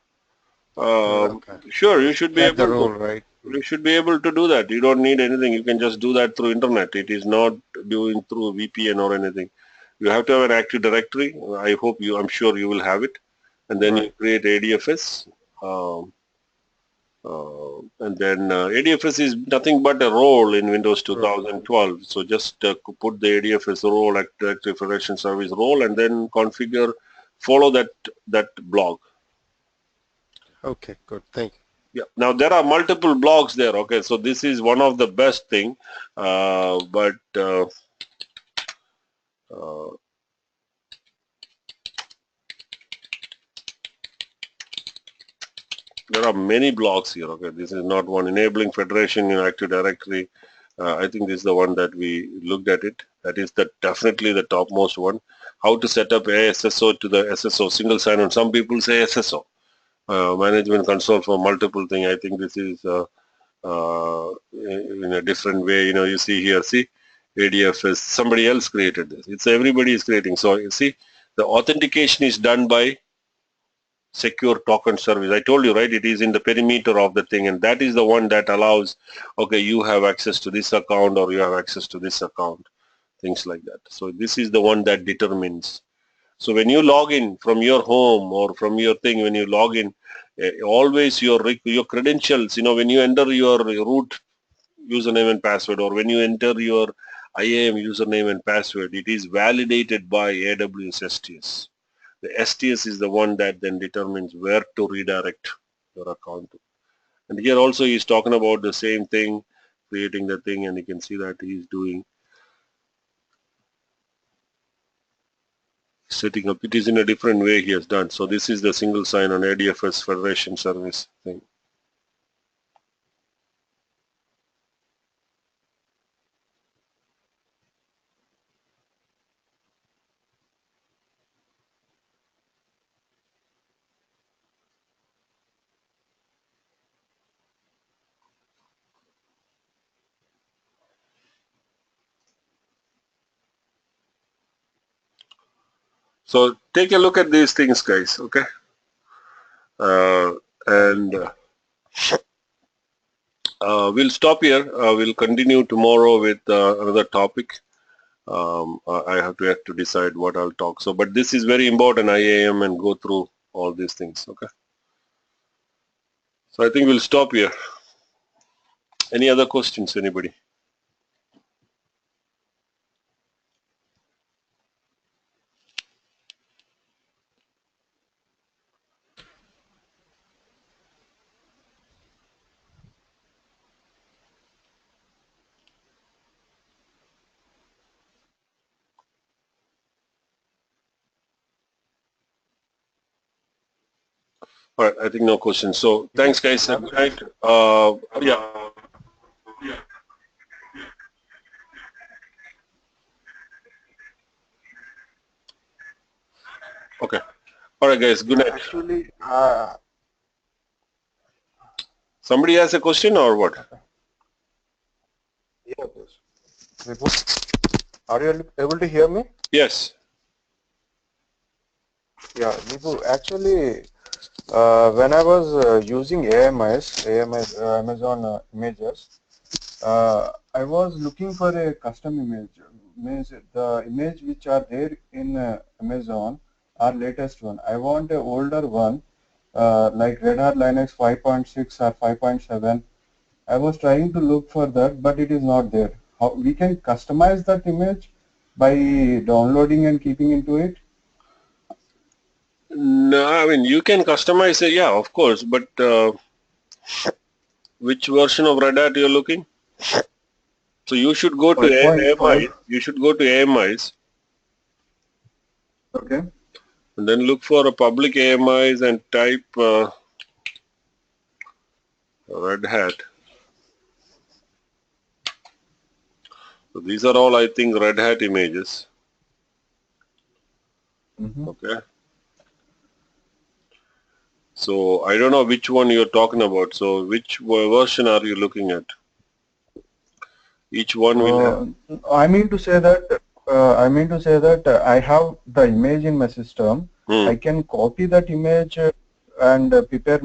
Okay. Sure, you should be That's the able rule, to. right? You should be able to do that. You don't need anything. You can just do that through internet. It is not doing through VPN or anything. You have to have an Active Directory. I'm sure you will have it. And then you create ADFS. And then ADFS is nothing but a role in Windows 2012. So just put the ADFS role, Active Directory Federation Service role, and then follow that blog. Okay, good. Thank you. Yeah. Now there are multiple blogs there. Okay, so this is one of the best thing, but there are many blogs here. Okay, this is not one. Enabling Federation in Active Directory. I think this is the one that we looked at it. That is definitely the topmost one. How to set up a SSO to the SSO single sign-on. Some people say SSO. management console for multiple things. I think this is in a different way. You know, you see here, see, ADFS, somebody else created this. It's everybody is creating. So you see, the authentication is done by secure token service. I told you, right, it is in the perimeter of the thing, and that is the one that allows, okay, you have access to this account or you have access to this account, things like that. So this is the one that determines. So when you log in from your home or from your thing, when you log in, always your credentials, you know, when you enter your root username and password, or when you enter your IAM username and password, it is validated by AWS STS. The STS is the one that then determines where to redirect your account to. And here also he's talking about the same thing, creating the thing, and you can see that he's doing setting up. It is in a different way he has done. So this is the single sign on ADFS Federation Service thing. So take a look at these things, guys, okay? And we'll stop here. We'll continue tomorrow with another topic. I have to decide what I'll talk. So, but this is very important, IAM, and go through all these things, okay? So I think we'll stop here. Any other questions, anybody? All right, I think no questions. So thanks, guys. Good night. Yeah. Okay. All right, guys. Good night. Actually, Somebody has a question or what? yeah, please. Are you able to hear me? Yes. Yeah, Nibu, actually, when I was using AMIs, Amazon images, I was looking for a custom image. Means the image which are there in Amazon are latest one. I want a older one, like Red Hat Linux 5.6 or 5.7. I was trying to look for that, but it is not there. How we can customize that image by downloading and keeping into it? No, I mean, you can customize it, yeah, of course, but which version of Red Hat you're looking? So you should go to 5.5. AMI. You should go to AMIs Okay. and then look for a public AMIs and type Red Hat. So these are all, I think, Red Hat images. Okay. So I don't know which one you're talking about. So which version are you looking at? Each one will have. I mean to say that I have the image in my system. I can copy that image and prepare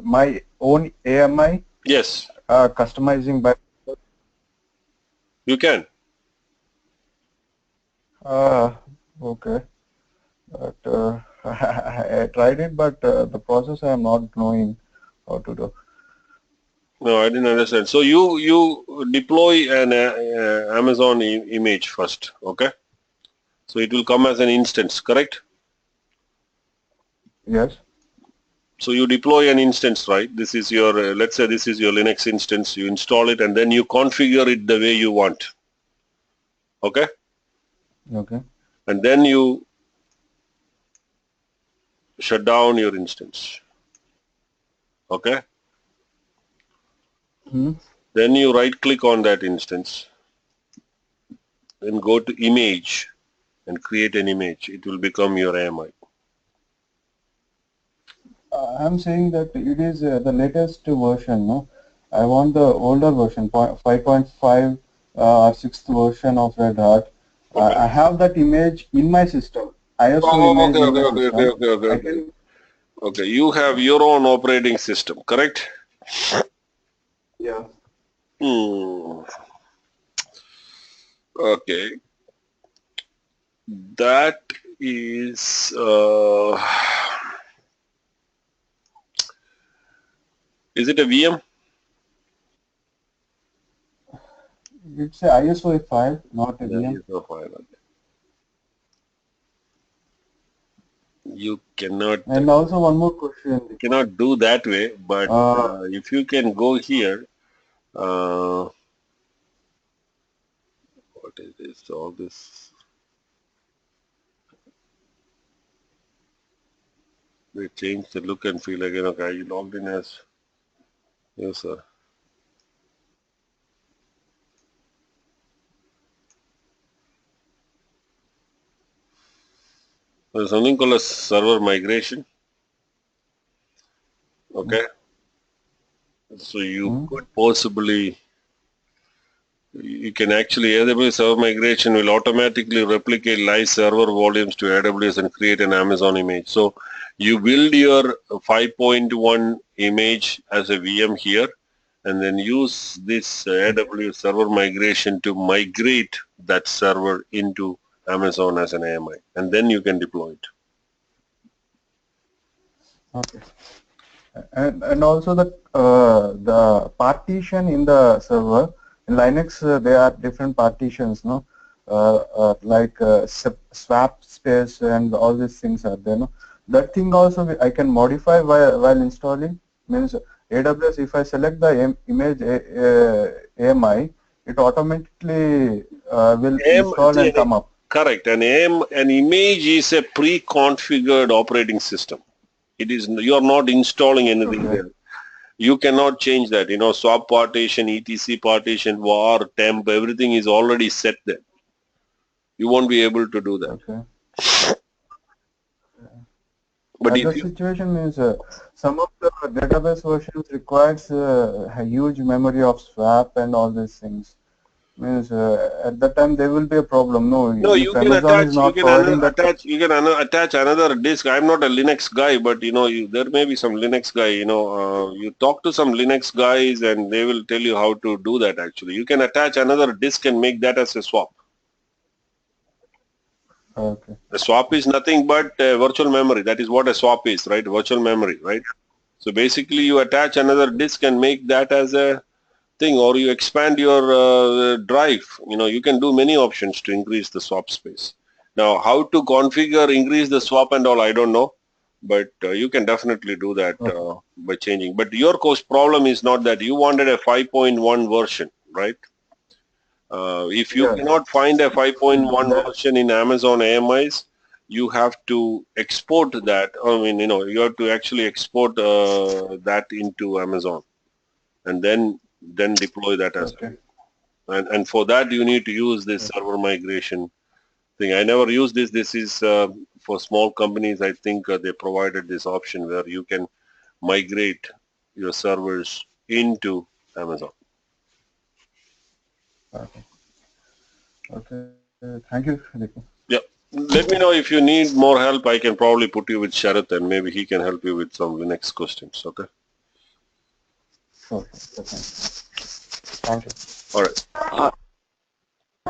my own AMI. Yes. Customizing by. You can. Okay. But I tried it, but the process I am not knowing how to do. No, I didn't understand. So you deploy an Amazon image first, okay? So it will come as an instance, correct? Yes. So you deploy an instance, right? This is your, let's say this is your Linux instance. You install it and then you configure it the way you want, okay? Okay. And then you shut down your instance, okay? Then you right click on that instance, then go to image and create an image. It will become your AMI. I'm saying that it is the latest version. No, I want the older version, 5.5 or 6th version of Red Hat. Okay. I have that image in my system, ISO Oh, image okay, in okay, my okay, okay, system. okay, okay, I okay. can, Okay, you have your own operating system, correct? yeah. Hmm. Okay, that is it a VM? It's a ISO file, not a Yeah, VM. yes, no file. You cannot And also one more question. do that way, but Uh, if you can go here, what is this? All this they changed the look and feel again. Okay, you logged in as user. There's something called a server migration. Okay, so you hmm? could possibly you can actually AWS server migration will automatically replicate live server volumes to AWS and create an Amazon image. So you build your 5.1 image as a VM here and then use this AWS server migration to migrate that server into Amazon as an AMI and then you can deploy it. Okay. And also the partition in the server in Linux, there are different partitions, no, swap space and all these things are there. No, that thing also I can modify while installing. Means AWS, if I select the image AMI, it automatically will install and come up. Correct. An image is a pre-configured operating system. It is you are not installing anything Okay. there. You cannot change that. You know, swap partition, etc partition, var, temp, everything is already set there. You won't be able to do that. Okay. But The if you situation means some of the database versions requires a huge memory of swap and all these things. Means at that time there will be a problem. No, no, if Amazon is not providing that. attach another disk. I'm not a Linux guy, but you know, there may be some Linux guy. You know, you talk to some Linux guys, and they will tell you how to do that. Actually, you can attach another disk and make that as a swap. Okay. A swap is nothing but virtual memory. That is what a swap is, right? Virtual memory, right? So basically, you attach another disk and make that as a thing, or you expand your drive. You know, you can do many options to increase the swap space. Now, how to configure, increase the swap and all, I don't know, but you can definitely do that Okay. by changing. But your cost problem is not that you wanted a 5.1 version, right? If you Yeah. cannot find a 5.1 That, version in Amazon AMIs, you have to export that. I mean, you know, you have to actually export that into Amazon and then deploy that as okay. well. And for that you need to use this server migration thing. I never use this. This is for small companies. I think they provided this option where you can migrate your servers into Amazon. Okay. Okay. Thank you, Riku. Yeah. Let me know if you need more help. I can probably put you with Sharath and maybe he can help you with some Linux questions. Okay. Okay. Thank you. All right.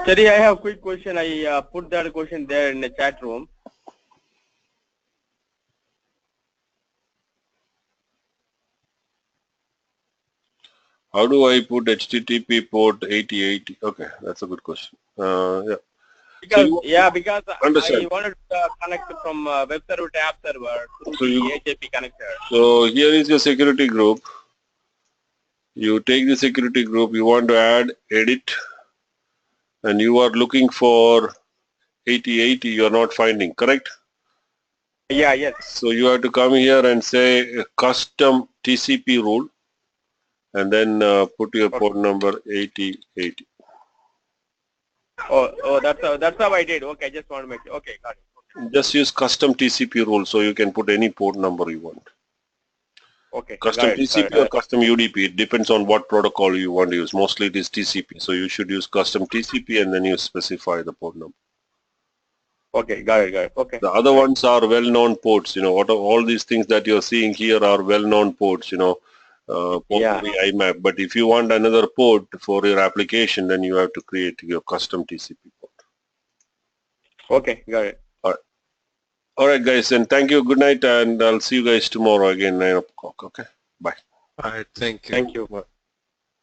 Sorry, I have quick question. I put that question there in the chat room. How do I put HTTP port 8080? Okay, that's a good question. Yeah. Because So because understand. I wanted to connect from web server to app server through So the you HTTP connector. so here is your security group. You take the security group, you want to add edit, and you are looking for 8080, you are not finding, correct? Yeah, yes. So you have to come here and say custom TCP rule, and then put your port number 8080. Oh, that's how I did. Okay, I just want to make sure. Okay, got it. Just use custom TCP rule so you can put any port number you want. Okay. Custom Got it. TCP or custom UDP, it depends on what protocol you want to use. Mostly it is TCP, so you should use custom TCP and then you specify the port number. Okay. Got it. Got it. Okay. The other ones are well-known ports. You know, all these things that you're seeing here are well-known ports. You know, Yeah. IMAP. But if you want another port for your application, then you have to create your custom TCP port. Okay. Got it. All right, guys, and thank you. Good night, and I'll see you guys tomorrow again, 9 o'clock. Okay, bye. All right, thank you. Thank you. Bye.